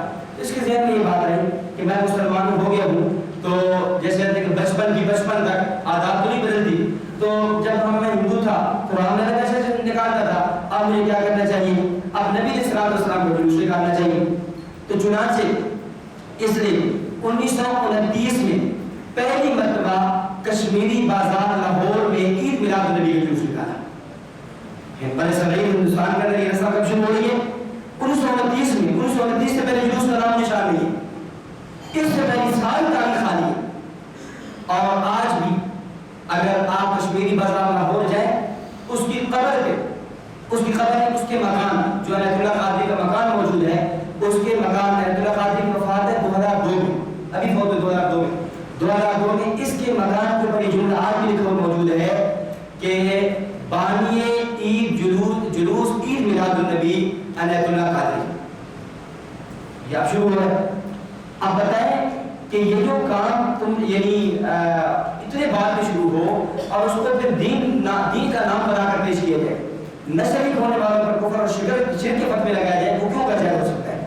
اس کے ذہن میں یہ بات رہی کہ میں مسلمان ہو گیا ہوں تو جیسے کہ بچپن تک آداب تو نہیں بدلتی، تو جب میں ہندو تھا تو رام لیلا کا جشن نکالتا تھا. اب مجھے کیا کرنا چاہیے؟ اب نبی علیہ السلام کو جلوس نکالنا چاہیے. تو چنانچہ اس لیے 1929 میں پہلی مرتبہ کشمیری بازار لاہور میں عید میلاد النبی کا جلوس نکالا. بڑے صغیر ہندوستان کے اندر یہ رسم کب شروع ہو رہی ہے؟ 1929 میں. 1929 سے پہلے جلوس کا نام نشان نہیں ہے. اس سے پہلی سال تاریخ خالی ہے. اور آج بھی اگر آپ کشمیری بازار لاہور جائیں، اس کی قبر پہ اس کے مکان جو عنایت اللہ قادری کا مکان موجود ہے، اس کے مکان عنایت اللہ قادری کی وفات ہے 2002 میں، ابھی فوت ہوئی 2002 میں. اس کے مکان کے اوپر یہ جملہ آج بھی لکھا موجود ہے کہ بانی عید جلوس عید میلاد النبی عنایت اللہ قادری. یہ اب شروع ہو رہا ہے. اب بتائیں کہ یہ جو کام تم یعنی اتنے بعد میں شروع ہو اور اس کو پھر دین کا نام بنا کر پیش کیا جائے، نہ شریک ہونے والوں پر کفر اور شرک کے فتوے لگایا جائے، وہ کیوں کا جائز ہو سکتا ہے؟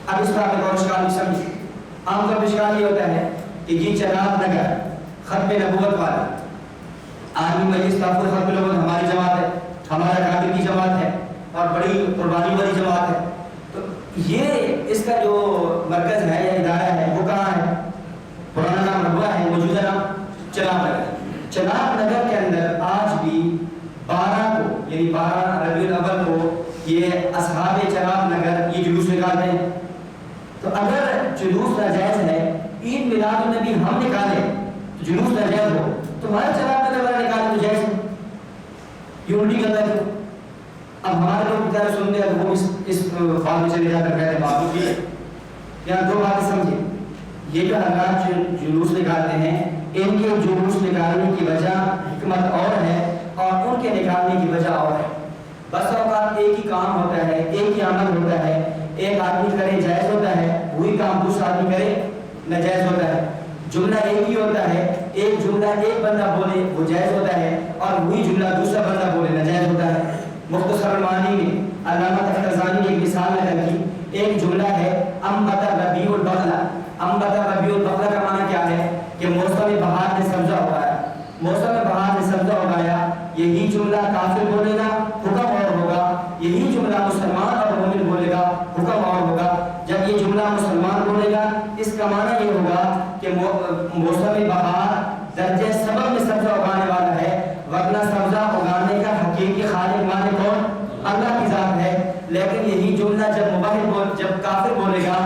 اب اس پر آپ اور اشکال بھی سمجھیں. عام طور پر اشکال یہ ہوتا ہے کہ یہ چناب نگر ختم نبوت والا عالمی مجلس تحفظ ختم نبوت ہماری جماعت ہے، ہمارا قادری کی جماعت ہے اور بڑی قربانی والی جماعت ہے. تو یہ اس کا جو مرکز ہے یا ادارہ ہے وہ کہاں ہے؟ پرانا نام ربوہ ہے، موجودہ نام چناب نگر. چناب نگر کے اندر آج بھی 12 کو یعنی 12 ربیع الاول کو یہ اصحاب چناب نگر یہ جلوس نکالتے ہیں. تو اگر جلوس ناجائز ہے، عید میلاد النبی ہم نکالیں تو جلوس ناجائز ہو، تو ہمارا چناب نگر والا نکالیں تو جائز ہے. یونٹی کرتا ہے. اب ہمارے لوگ بیچارے سنتے ہیں وہ اس بات میں چلے جا کر کہتے ہیں بابو کی یہاں دو باتیں سمجھیں. یہ جو حضرات جلوس نکالتے ہیں، ان کے جلوس نکالنے کی وجہ حکمت اور ہے اور ان کے نکالنے کی وجہ اور ہے. بس اوقات ایک ہی کام ہوتا ہے، ایک ہی عمل ہوتا ہے، ایک آدمی کرے جائز ہوتا ہے، وہی کام دوسرا آدمی کرے ناجائز ہوتا ہے. جملہ ایک ہی ہوتا ہے، ایک جملہ ایک بندہ بولے وہ جائز ہوتا ہے اور وہی جملہ دوسرا بندہ بولے ناجائز ہوتا ہے. مختصر المعانی میں علامہ تفتزانی نے ایک مثال نقل کی. ایک جملہ ہے انبت ربیع البقلہ. انبت ربیع البقلہ کا معنی کیا ہے؟ کہ موسم بہار نے سبزہ اگایا. موسم بہار نے سبزہ اگایا. یہی جملہ کافر بولے گا حکم اور ہوگا، یہی جملہ مسلمان اور مومن بولے گا حکم اور ہوگا. جب یہ جملہ مسلمان بولے گا اس کا معنی یہ ہوگا کہ موسم بہار درجہ سبب میں سبزہ اگانے والا ہے، ورنہ سبزہ اگانے کا حقیقی خالق مالک کون؟ اللہ کی ذات ہے. لیکن یہی جملہ جب کافر بولے گا،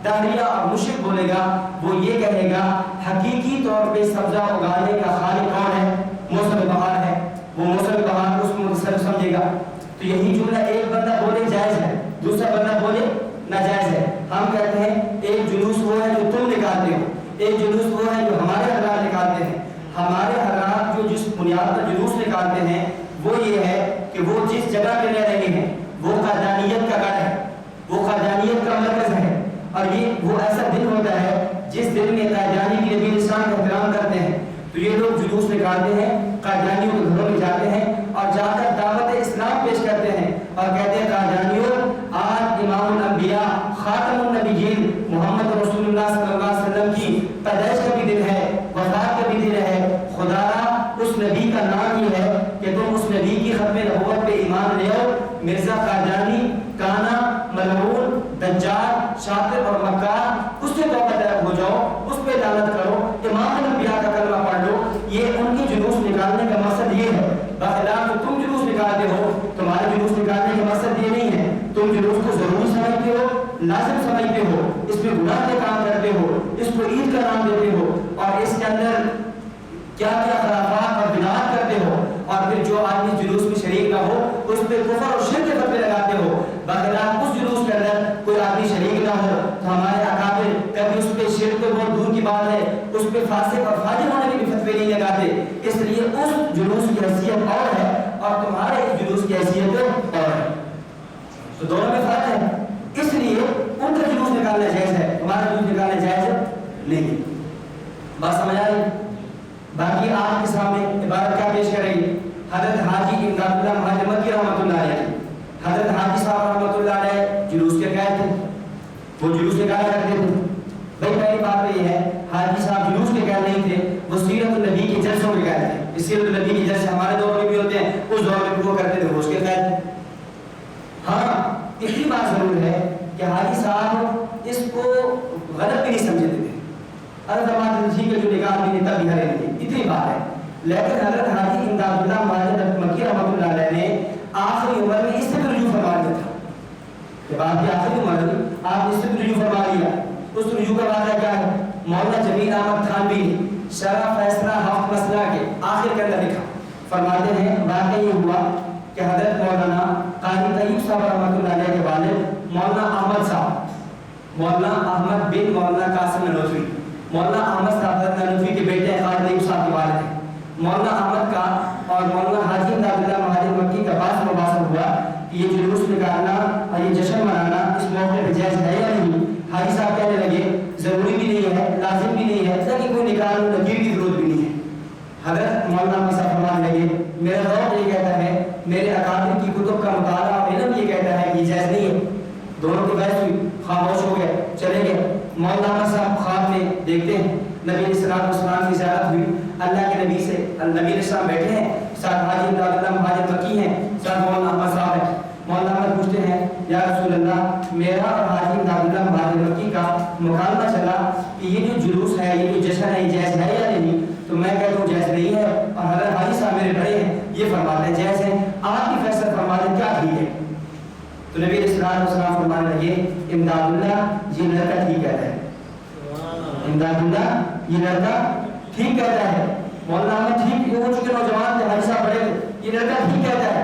دہریہ اور مشرک بولے گا، وہ یہ کہے گا حقیقی طور پہ سبزہ اگانے کا خالق کون ہے؟ موسم بہار ہے. وہ موسم بہار کو اس کو متصرف سمجھے گا. تو یہی جملہ ایک بندہ بولے جائز ہے، دوسرا بندہ بولے ناجائز ہے. ہم کہتے ہیں ایک جلوس وہ ہے جو تم نکالتے ہو، ایک جلوس وہ ہے جو ہمارے حضرات نکالتے ہیں. ہمارے حضرات جو جس بنیاد پر جلوس نکالتے ہیں وہ یہ ہے کہ وہ جس جگہ پہ رہ رہے ہیں وہ قادیانیت کا گڑھ ہے، وہ قادیانیت کا مرکز ہے. اور یہ وہ ایسا دن ہوتا ہے جس دن میں قادیانی کی نبی اسلام کا احترام کرتے ہیں. تو یہ لوگ جلوس نکالتے ہیں، قادیانیوں کے گھروں میں جاتے ہیں اور جا کر دعوت اسلام پیش کرتے ہیں اور کہتے ہیں قادیانیوں آج امام الانبیاء خاتم النبیین محمد رسول اللہ صلی اللہ علیہ وسلم کی پیدائش کا بھی دن ہے، وفات کا بھی دن ہے. خدا اس نبی کا نام یہ ہے کہ تم اس نبی کی ختم نبوت پہ ایمان لے آؤ. مرزا قادیانی کانا ملعون دجال شاطر اور مکار اس سے توبہ طلب ہو جاؤ، اس پہ لعنت کرو، امام الانبیاء کا کلمہ پڑھ لو. یہ ان کی جلوس نکالنے کا مقصد یہ ہے. بخلاف تم جلوس نکالتے ہو، تمہارے جلوس نکالنے کا مقصد یہ نہیں ہے. تم جلوس کو ضروری سمجھتے ہو، لازم سمجھتے ہو، اس میں گناہ کے کام کرتے ہو، اس کو عید کا نام دیتے ہو اور اس کے اندر کیا کیا خرافات اور بدعات کرتے ہو. اور پھر جو آدمی جلوس میں شریک نہ ہو اس پہ کفر اور شرک کے فتوے لگاتے ہو. بخلاف اس جلوس کے اندر کوئی آدمی شریک نہ ہو تو ہمارے اکابر کبھی اس پہ شرک تو بہت دور کی بات ہے، اس پہ فاسق اور فاجر ہونے کے بھی فتوے نہیں لگاتے. اس لیے اس جلوس کی حیثیت اور ہے اور تمہارے اس جلوس کی حیثیت اور ہے. تو دونوں میں فرق ہے. اس لیے ان کا جلوس نکالنا جائز ہے، تمہارا جلوس نکالنا جائز نہیں. بات سمجھ آ رہی؟ باقی آپ کے سامنے عبارت کیا پیش کریں گے؟ حضرت حاجی امداد اللہ مہاجر مکی رحمۃ اللہ علیہ، حضرت حاجی صاحب رحمۃ اللہ علیہ جلوس کے قائد تھے، وہ جلوس نکالا کرتے تھے۔ بھائی پہلی بات یہ ہے، حاجی صاحب جلوس کے قائد نہیں تھے، وہ سیرت النبی کے جلسوں کے قائد تھے۔ اس سیرت النبی کے جلسے ہمارے دور میں بھی ہوتے ہیں، اس دور میں وہ کرتے تھے، وہ اس کے قائد تھے۔ ہاں اتنی بات ضرور ہے کہ حاجی صاحب اس کو غلط بھی نہیں سمجھتے تھے، حضرت ہمارے جی کے جو نکاح بھی تب بھی ہرے نہیں، اتنی بات ہے۔ لیکن حضرت حاجی امداد اللہ مہاجر مکی رحمۃ اللہ علیہ نے آخری عمر میں اس سے بھی رجوع فرما دیا تھا۔ جب آپ کی آخری عمر میں آپ اس سے بھی رجوع فرما لیا، اس رجوع کا واقعہ کیا ہے؟ مولانا جمیل احمد تھانوی نے شرح فیصلہ ہفت مسئلہ کے آخر کے اندر لکھا، فرماتے ہیں واقعہ یہ ہوا کہ حضرت مولانا قاری طیب صاحب رحمۃ اللہ علیہ کے والد مولانا احمد صاحب، مولانا احمد بن مولانا قاسم نانوتوی، مولانا احمد صاحب نانوتوی کے بیٹے ہیں، قاری طیب صاحب کے والد ہیں۔ مولانا احمد کا اور مولانا حاجی امداد اللہ مہاجر مکی کا باس مباحثہ ہوا کہ یہ جلوس نکالنا اور یہ جشن منانا اس موقع پہ جائز ہے یا نہیں۔ حاجی صاحب کہنے لگے ضروری بھی نہیں ہے، لازم بھی نہیں ہے، لیکن کوئی نکال نکیر کی ضرورت بھی نہیں ہے۔ حضرت مولانا احمد صاحب فرمانے لگے میرا ذوق یہ کہتا ہے، میرے اکابر کی کتب کا مطالعہ اور علم یہ کہتا ہے کہ یہ جائز نہیں ہے۔ دونوں کی بحث ہوئی، خاموش ہو گئے، چلے گئے۔ مولانا احمد صاحب خواب میں دیکھتے ہیں نبی علیہ السلام کی زیارت ہوئی، اللہ کے نبی سے نبی علیہ السلام بیٹھے ہیں، ساتھ حاجی امداد اللہ مہاجر مکی ہیں، ساتھ مولانا احمد صاحب ہیں۔ مولانا احمد پوچھتے ہیں یا رسول اللہ، میرا اور حاجی امداد اللہ مہاجر مکی کا مکالمہ چلا کہ یہ جو جلوس ہے، یہ جو جشن ہے، یہ جائز ہے یا نہیں؟ تو میں کہتا ہوں جائز نہیں ہے، اور حضرت حاجی صاحب میرے بڑے ہیں یہ فرماتے ہیں جائز ہے، آپ کی فیصلہ فرما دیں کیا ٹھیک ہے؟ تو نبی علیہ السلام فرمانے لگے امداد اللہ یہ لڑکا ٹھیک کہتا ہے، امداد اللہ یہ لڑکا ٹھیک کہتا ہے۔ مولانا احمد ٹھیک ہو چکے نوجوان تھے، حاجی صاحب بڑے تھے، یہ لڑکا ٹھیک کہتا ہے۔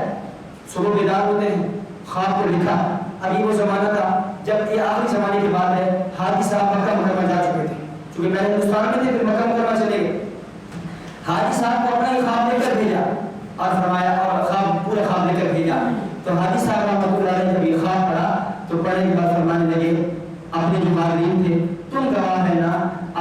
صبح بیدار ہوتے ہیں، خواب کو لکھا، ابھی وہ زمانہ تھا جب یہ آخری زمانے کی بات ہے، حاجی صاحب مکہ مکرمہ جا چکے تھے، چونکہ پہلے ہندوستان میں تھے پھر مکہ مکرمہ چلے گئے۔ حاجی صاحب کو اپنا یہ خواب لے کر بھیجا اور فرمایا، اور خواب پورے خواب لے کر بھیجا۔ تو حاجی صاحب رحمۃ اللہ علیہ جب یہ خواب پڑھا تو پڑھنے کے بعد فرمانے لگے اپنے جو حاضرین تھے تم گواہ ہے نا،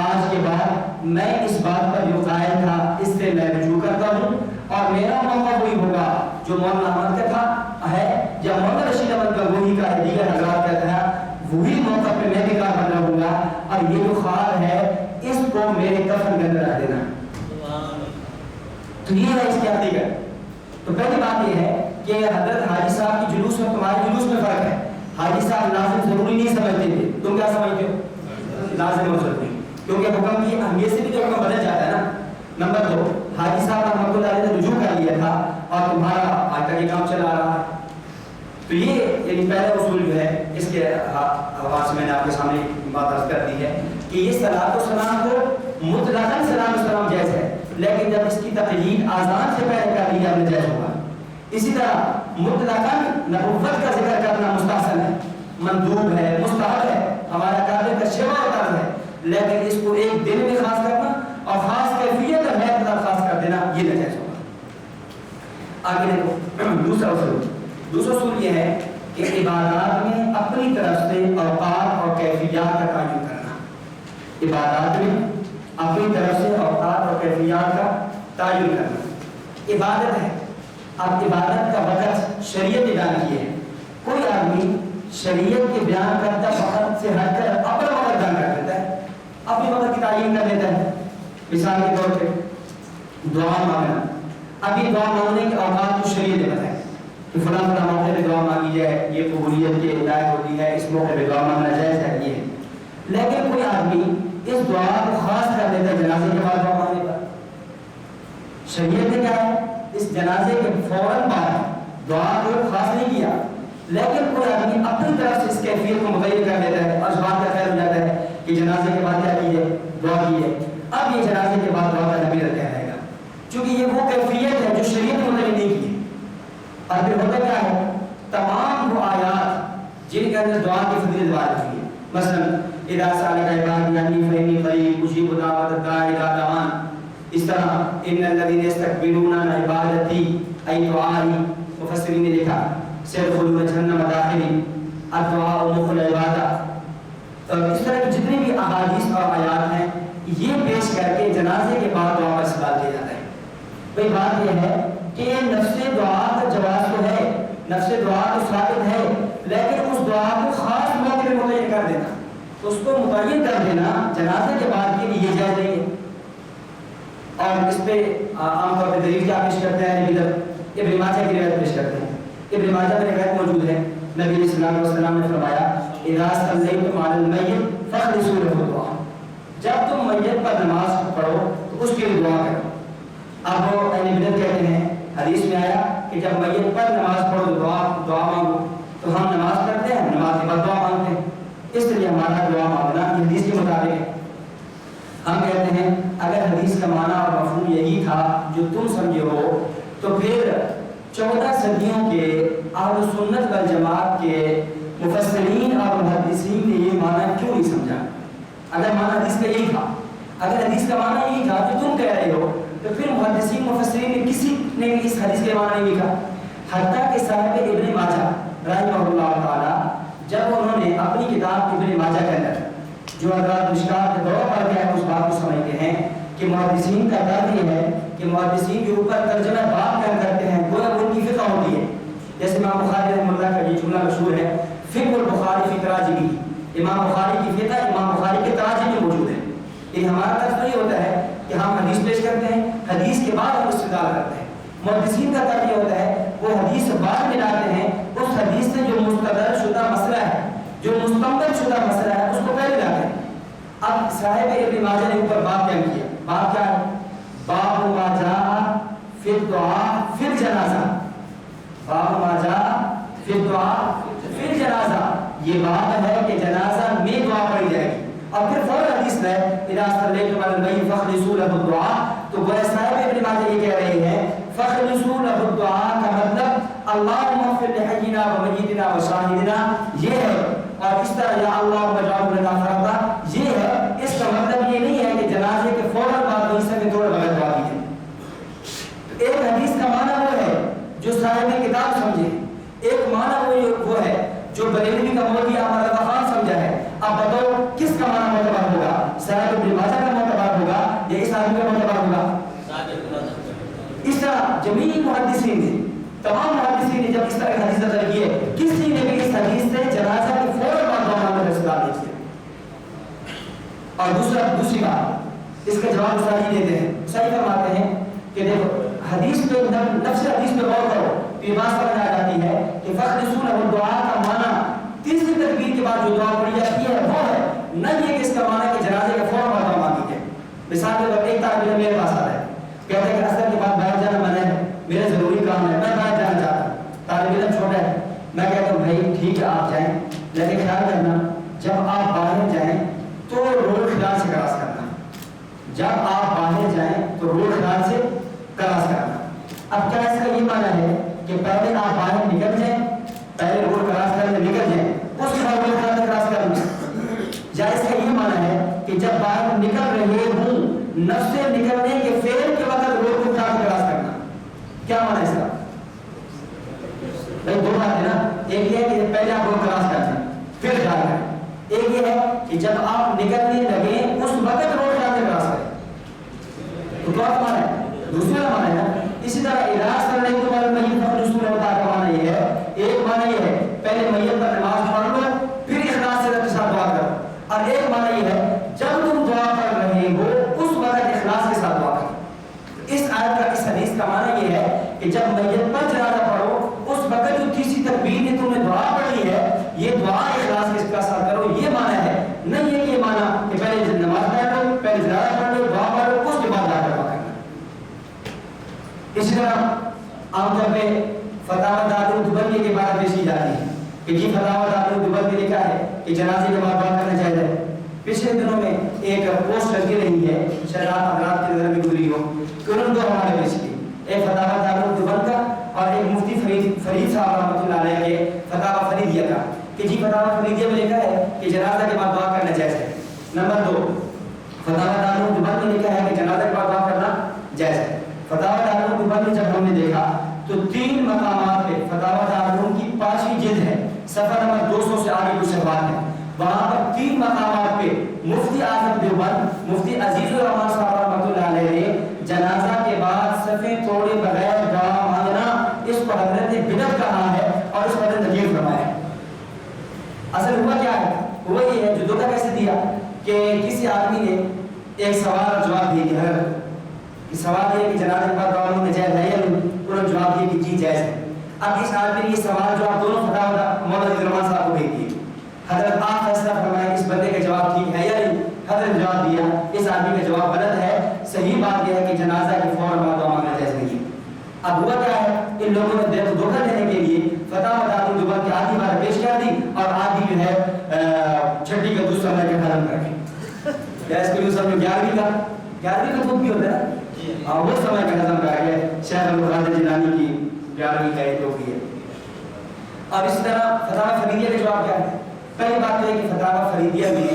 آج کے بعد میں اس بات پر جو قائل تھا اس سے میں رجوع کرتا ہوں، اور میرا موقع وہی ہوگا جو مولانا احمد کا تھا ہے، یا مولانا رشید احمد کا وہی کا دیگر حضرات کا تھا، وہی موقع پہ میں بھی کاربن رہوں گا، اور یہ جو خواب ہے اس کو میرے کفن کے اندر رکھ دینا۔ تو یہ ہے اس کی حقیقت۔ تو پہلی بات یہ ہے کہ حضرت حاجی صاحب کی جلوس میں تمہارے جلوس میں فرق ہے۔ حاجی صاحب لازم ضروری نہیں سمجھتے تھے، تم کیا سمجھتے ہو؟ لازم ہو سکتے ہیں، کیونکہ حکم کی اہمیت سے بھی جو حکم بدل جاتا ہے نا۔ نمبر 2، حاجی صاحب رحمۃ اللہ علیہ نے رجوع کر لیا تھا اور تمہارا آج تک یہ کام چلا رہا ہے۔ تو یہ یعنی پہلا اصول جو ہے اس کے حوالے سے میں نے آپ کے سامنے بات عرض کر دی ہے کہ یہ صلاۃ و سلام کو مطلقاً سلام و سلام جائز ہے، لیکن جب اس کی تقلید آزان سے پہلے کر لی جائے جائز ہوگا۔ اسی طرح مطلقاً نبوت کا ذکر کرنا مستحسن ہے، مندوب ہے، مستحب ہے، ہمارا کعبے کا شیوا اور طرز ہے، لیکن اس کو ایک دن میں خاص کرنا اور خاص کیفیت اور حیثیت پر خاص کر دینا یہ ناجائز ہوگا۔ آگے دیکھو دوسرا اصول یہ ہے کہ عبادات میں اپنی طرف سے اوقات اور کیفیات کا تعین کرنا، عبادات میں اپنی طرف سے اوقات اور کیفیات کا تعین کرنا۔ عبادت ہے، اب عبادت کا وقت شریعت نے بیان کی ہے، کوئی آدمی شریعت کے بیان کرتا وقت سے ہٹ کر اپنا وقت بیان کر دیتا ہے، اپنے وقت کی تعین کر دیتا ہے۔ مثال کے طور پہ دعا مانگنا، اب یہ دعا مانگنے کے اوقات کو شریعت نے بتایا کہ فلاں فلاں موقع پہ دعا مانگی جائے، یہ قبولیت کے لائق ہوتی ہے، اس موقع پہ دعا مانگنا جائز ہے یہ ہے۔ لیکن کوئی آدمی اس دعا کو خاص کر دیتا ہے جنازے کے بعد دعا مانگنے پر، شریعت نے کیا ہے اس جنازے کے فوراً بعد دعا کو خاص نہیں کیا، لیکن کوئی آدمی اپنی طرف سے اس کیفیت کو متعین کر دیتا ہے اور اس بات کا خیال ہو جاتا ہے کہ جنازے کے بعد کیا کیجیے، دعا کیجیے۔ اب یہ جنازے کے بعد دعا کا نبی رکھا رہے گا، چونکہ یہ وہ کیفیت ہے جو شریعت نے متعین نہیں کی۔ اور پھر ہوتا کیا ہے، تمام وہ آیات جن کے اندر دعا کی فضیلت وارد ہوئی ہے، مثلا اذا سألك عبادي عني فإني قريب أجيب دعوة الداعي إذا دعان، اس طرح ان الذين يستكبرون عن عبادتي أي دعائي، مفسرین نے لکھا سيدخلون جهنم داخلين، الدعاء مخ العبادة۔ اس طرح کی جتنی بھی احادیث اور آیات ہیں یہ پیش کر کے جنازے کے بعد دعا کا استعمال کیا جاتا ہے. بھئی بات یہ ہے کہ نفس دعا کا جواز تو ہے، نفس دعا تو ثابت ہے، لیکن اس دعا کو خاص موقع میں متعین کر دینا، اس کو متعین کر دینا جنازے کے بعد کے لیے جائز نہیں ہے. اور اس پہ عام طور پہ دلیل کیا پیش کرتے ہیں؟ ابن ماجہ کی روایت پیش کرتے ہیں. ابن ماجہ میں روایت موجود ہے، نبی علیہ الصلوۃ والسلام نے فرمایا اذا صلیتم علی المیت فاخلصوا له الدعاء، جب تم میت پر نماز پڑھو تو اس کے لیے دعا کرو. اب اہل بدعت کہتے ہیں حدیث میں آیا کہ جب میت پر نماز پڑھو تو دعا مانگو، تو ہم نماز پڑھتے ہیں، نماز کے بعد دعا مانگتے ہیں، اس لیے ہمارا دعا مانگنا یہ حدیث کے مطابق ہے. ہم کہتے ہیں اگر حدیث کا معنی اور مفہوم یہی تھا جو تم سمجھے ہو تو پھر 14 صدیوں کے اہل سنت والجماعت کے مفسرین اور محدثین نے یہ معنی کیوں نہیں سمجھا؟ اگر معنی حدیث کا یہی تھا، اگر حدیث کا معنی یہی تھا جو تم کہہ رہے ہو، تو پھر محدثین مفسرین نے کسی نے بھی اس حدیث کے معنی نہیں لکھا. حتیٰ کہ صاحب ابن ماجہ رحمہ اللہ تعالی جب انہوں نے اپنی کتاب ابن ماجہ کے اندر جو حضرات مشکات کے دور پر گئے اس بات کو سمجھتے ہیں کہ محدثین کا درد یہ ہے کہ محدثین کے اوپر ترجمہ باب بیان کرتے ہیں، گویا ان کی فقہ ہوتی ہے. جیسے امام بخاری رحمہ اللہ کا یہ جملہ مشہور ہے، فقہ البخاری فی تراجمہ، امام بخاری کی فقہ امام بخاری کے تراجم میں موجود ہے. یہ ہمارا طرف نہیں ہوتا ہے کہ ہم حدیث پیش کرتے ہیں، حدیث کے بعد ہم استدلال کرتے ہیں. محدثین کا طرف یہ ہوتا ہے وہ حدیث بعد میں لاتے ہیں، اس حدیث سے جو مستدل شدہ مسئلہ ہے، جو مستنبط شدہ مسئلہ ہے، اس کو پہلے لاتے ہیں. اب صاحب ابن ماجہ نے اوپر باب بیان کیا. باب کیا ہے؟ باب ما جاء فی الدعاء فی الجنازہ. باب ما جاء فی الدعاء فی الجنازہ، یہ باب ہے کہ جنازہ میں دعا پڑھی جائے گی. اور پھر فوراً حدیث میں اذا صلیتم علی المیت فاخلصوا له الدعاء، تو گویا صاحب ابن ماجہ یہ کہہ رہے ہیں فاخلصوا له الدعاء کا مطلب اللهم اغفر لحینا ومیتنا وشاہدنا یہ ہے، اور اس طرح یا اللهم اجعل لنا فردا یہ ہے. اس کا مطلب یہ نہیں ہے کہ جنازے کے فوراً بعد وہیں سے تھوڑا بغیر دعا کیجیے. ایک حدیث کا معنی وہ ہے جو صاحب کتاب سمجھے، ایک معنی وہ ہے جو بریلوی کا مولوی احمد رضا خان سمجھا ہے. اب بتاؤ کس کا معنی معتبر ہوگا؟ صاحب ابن ماجہ کا معتبر ہوگا یا اس آدمی کا معتبر ہوگا؟ اس طرح جمیع محدثین نے، تمام محدثین نے جب اس طرح کی حدیث نقل کی ہے، کسی نے بھی اس حدیث سے جنازہ کے فوراً بعد دعا مانگنے کا استدلال نہیں کیا. اور دوسری بات اس کا جواب صحیح دیتے ہیں، صحیح فرماتے ہیں کہ دیکھو حدیث پہ نفس حدیث پہ غور کرو تو یہ بات سمجھ آ جاتی ہے کہ فاخلصوا له الدعاء کا معنی تیسری تکبیر کے بعد جو دعا پڑھی جاتی ہے وہ ہے، نہ یہ کہ اس کا معنی کہ جنازے کے فوراً بعد دعا مانگی جائے. مثال کے طور ایک طالب علم میرے پاس آتا ہے، کہتا ہے کہ اثر کے بعد باہر جانا منع ہے، میرا ضروری کام ہے، میں باہر جانا چاہتا ہوں. طالب علم چھوٹا ہے، میں کہتا ہوں بھائی ٹھیک ہے آپ جائیں، لیکن خیال کرنا جب آپ باہر جائیں تو روڈ خلال سے کراس کرنا. جب آپ باہر جائیں تو روڈ خلال سے کراس کرنا. اب کیا اس کا یہ معنی ہے کہ پہلے آپ باہر نکل جائیں، پہلے روڈ کراس کرنے نکل جائیں، اس کے بعد روڈ خلال سے کراس کرنا؟ یا اس کا یہ معنی ہے کہ جب باہر نکل رہے ہوں نفس نکلنے کے فعل کے وقت روڈ کو کراس کرنا؟ کیا معنی ہے اس کا؟ بھائی دو بات ہے نا، ایک یہ ہے کہ پہلے آپ روڈ کراس کریں پھر خیال کریں، ایک یہ ہے کہ جب آپ نکلنے لگے اس وقت روڈ خلال سے کراس کریں. تو کیا معنی ہے؟ دوسرا معنی ہے نا. اسی طرح علاج کرنے کے بعد میت پر رسول ہوتا کا معنی یہ ہے، ایک معنی یہ ہے پہلے میت پر نماز پڑھ لو پھر اخلاص سے ساتھ دعا کرو، اور ایک معنی یہ ہے جب تم دعا کر رہے ہو اس وقت اخلاص کے ساتھ دعا کرو. اس آیت کا، اس حدیث کا معنی یہ ہے کہ جب میت پر جنازہ پڑھو اس وقت جو تیسری تکبیر نے تم نے دعا پڑھی ہے یہ دعا اخلاص کے ساتھ کرو، یہ معنی ہے. نہیں ہے کہ یہ معنی کہ پہلے نماز پڑھ لو، پہلے جنازہ پڑھ لو، دعا پڑھ لو، اس کے بعد دعا کرنا. اسی طرح عام طور پہ فتاوی دارالدوبندی کے بارے میں پیش کی جاتی ہے کہ جی فتاوی دارالدوبندی نے کہا ہے کہ جنازے کے بعد دعا کرنا چاہیے. پچھلے دنوں میں ایک پوسٹ لگی رہی ہے، شاید آپ حضرات کی نظر میں گزری ہو، کہ انہوں نے دو حوالے پیش کیے، ایک فتاوی دارالدوبند کا اور ایک مفتی فرید صاحب رحمۃ اللہ علیہ کے فتاوی فریدیہ کا، کہ جی فتاوی فریدیہ میں لکھا ہے کہ جنازہ کے بعد دعا کرنا جائز ہے. نمبر 2 فتاوی دارالدوبند نے لکھا ہے کہ جنازہ کے بعد دعا کرنا جائز ہے. فتاوی دارالدوبند میں جب ہم نے دیکھا تو 3 مقامات پہ فتاوی دارالدوبند کی 5ویں جلد ہے، صفحہ نمبر 200 سے آگے کچھ صفحات ہیں، وہاں پر 3 مقامات پہ مفتی اعظم دیوبند مفتی عزیز الرحمان صاحب رحمۃ اللہ علیہ نے جنازہ کے بعد صفیں توڑے بغیر دعا مانگنا اس کو حضرت نے بدعت کہا ہے اور اس پر نکیر فرمایا ہے۔ اصل ہوا کیا ہے؟ ہوا یہ ہے جو دھوکہ کیسے دیا کہ کسی آدمی نے ایک سوال اور جواب دے دیا کہ سوال یہ کہ جنازے کے بعد دعا مانگنا جائز ہے یا نہیں؟ انہوں نے جواب دیا کہ جی جائز ہے۔ اب اس آدمی نے یہ سوال جو آپ دونوں فتاوی مولانا رحمان صاحب کو بھیج دیے، حضرت آپ فیصلہ فرمائیں اس بندے کا جواب ٹھیک ہے یا نہیں۔ حضرت جواب دیا اس آدمی کا جواب غلط ہے، صحیح بات یہ ہے کہ جنازہ کے فوراً بعد دعا مانگنا جائز نہیں ہے۔ اب ہوا کیا ہے، ان لوگوں نے دھوکہ دینے کے لیے فتاوی دارال دیوبند کی آدھی بار پیش کر دی اور آدھی جو ہے چھٹی کا دوسرا میں ختم کر کے کیا اس کو یوں سمجھو 11ویں کا خود بھی ہوتا ہے اور وہ سمے کا ختم کر کے شیخ القادر جیلانی کی 11ویں کا ایک ہوگی ہے۔ اور اس طرح فتاوی فریدیہ کا جواب کیا ہے؟ پہلی بات تو ہے کہ فتاوی فریدیہ میں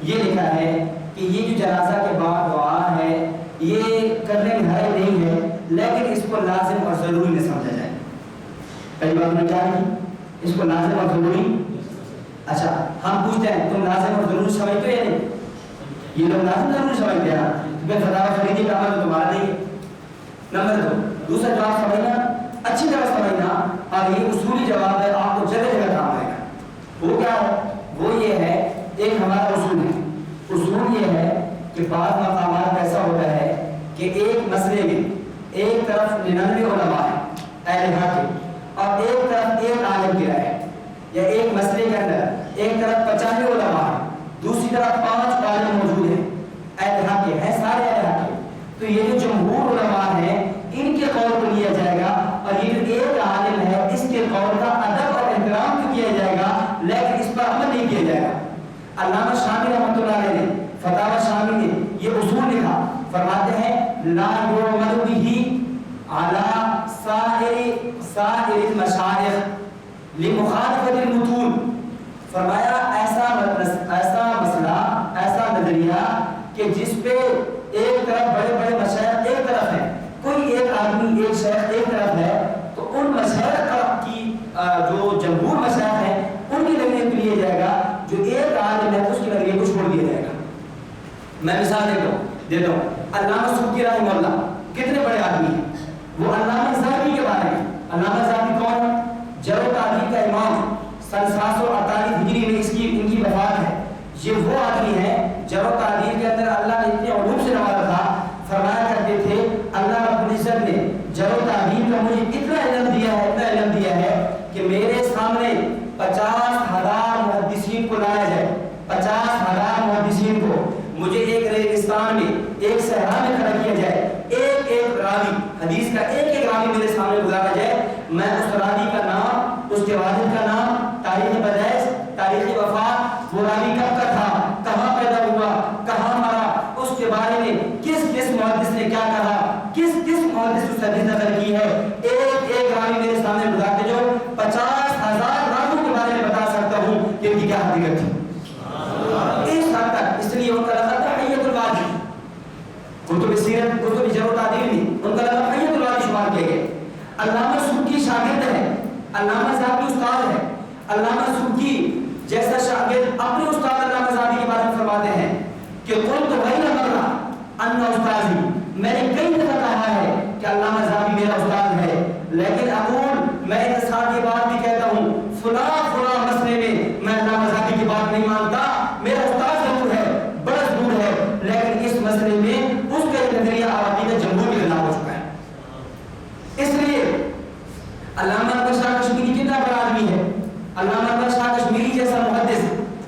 یہ لکھا ہے کہ یہ جو جنازہ کے بعد دعا ہے یہ کرنے میں حرج نہیں ہے، لیکن اس کو لازم اور ضروری نہ سمجھا جائے۔ پہلی بات میں کیا ہے، اس کو لازم اور ضروری، اچھا ہم پوچھتے ہیں تم لازم اور ضروری سمجھتے ہو یا نہیں؟ یہ لوگ لازم ضروری سمجھتے ہیں تو پھر فتاوی فریدیہ کا عمل تمہارا نہیں ہے۔ نمبر 2 دوسرا جواب سمجھنا، اچھی طرح سمجھنا، اور یہ اصولی جواب ہے، آپ کو جگہ جگہ کام آئے گا۔ وہ کیا ہے؟ وہ یہ ہے، ایک ہمارا اصول ہے، اصول یہ ہے کہ بعض مقامات ایسا ہوتا ہے کہ ایک مسئلے میں ایک طرف 99 علماء ہیں اہل حق کے اور ایک طرف ایک عالم کی رائے ہے، یا ایک مسئلے کے اندر ایک طرف 95 علماء ہیں دوسری طرف 5 عالم موجود ہیں اہل حق کے ہیں، سارے اہل حق کے، تو یہ جو جمہور علماء ہیں ان کے قول کو لیا جائے گا اور یہ جو ایک عالم ہے اس کے قول کا ادب اور احترام تو کیا جائے گا لیکن اس پر عمل نہیں کیا جائے گا۔ علامہ شامی رحمۃ اللہ علیہ نے فتاوی شامی نے یہ اصول لکھا، فرماتے ہیں لا یعمل به علی سائر المشائخ لمخالفت المتون، فرمایا ایسا مسئلہ ایسا نظریہ کہ جس پہ ایک طرف بڑے بڑے مشائخ ایک طرف ہیں، کوئی ایک آدمی ایک شیخ ایک طرف ہے تو ان مشائخ کی جو جمہور مشائخ ہیں ان کی نظریے کو لیا جائے گا، جو ایک عالم ہے اس کی نظریے کو چھوڑ دیا جائے گا۔ میں مثال دیتا ہوں علامہ سبکی رحمہ اللہ کتنے بڑے آدمی ہیں، وہ علامہ ذہبی کے بارے میں، علامہ ذہبی کون ہے؟ جرح و تعدیل کا امام، سن 748 ہجری میں ان کی وفات ہے۔ یہ وہ آدمی ہے جرح و تعدیل کے اندر اللہ نے اتنے علوم سے نوازا تھا، فرمایا کرتے تھے اللہ رب العزت نے جرح و تعدیل کا مجھے اتنا علم دیا ہے کہ میرے سامنے 50,000 محدثین کو لایا جائے، 50,000 محدثین کو مجھے ایک ریگستان میں ایک صحرا میں کھڑا کیا جائے، ایک ایک راوی حدیث کا ایک ایک راوی میرے سامنے گزارا جائے، میں اس راوی کا نام، اس کے والد کا نام، تاریخ پیدائش، تاریخ وفات، وہ راوی کب کا تھا، کہاں پیدا ہوا، کہاں مرا، اس کے بارے میں کس کس محدث نے کیا کہا، کس کس محدث اس حدیث نقل کی ہے، ایک ایک راوی میرے سامنے گزارتے جو 50,000 راویوں کے بارے میں بتا سکتا ہوں کہ ان کی کیا حقیقت تھی۔ اس حد تک، اس لیے ان کا لقب تھا حیۃ الوادی، کتب سیرت کتب جرح و تعدیل میں ان کا لقب حیۃ الوادی شمار کیا گیا۔ علامہ سبکی شاگرد ہے، علامہ ذہبی استاد ہے، علامہ سبکی جیسا شاگرد اپنے استاد علامہ ذہبی کے بارے میں فرماتے ہیں کہ قلت غیر مرہ ان استاذی، میں نے کئی دفعہ کہا ہے کہ علامہ ذہبی میرا استاد ہے، لیکن اقول میں اس ساتھ یہ بات بھی کہتا ہوں فلاں مسئلے میں علامہ ذہبی کی بات نہیں مانتا، میرا استاد ضرور ہے، بڑا ضرور ہے، لیکن اس مسئلے میں اس کا نظریہ عقیدہ جمہور کے خلاف ہو چکا ہے۔ اس لیے علامہ اکبر شاہ کشمیری کتنا بڑا آدمی ہے، علامہ اکبر شاہ کشمیری جیسا محدث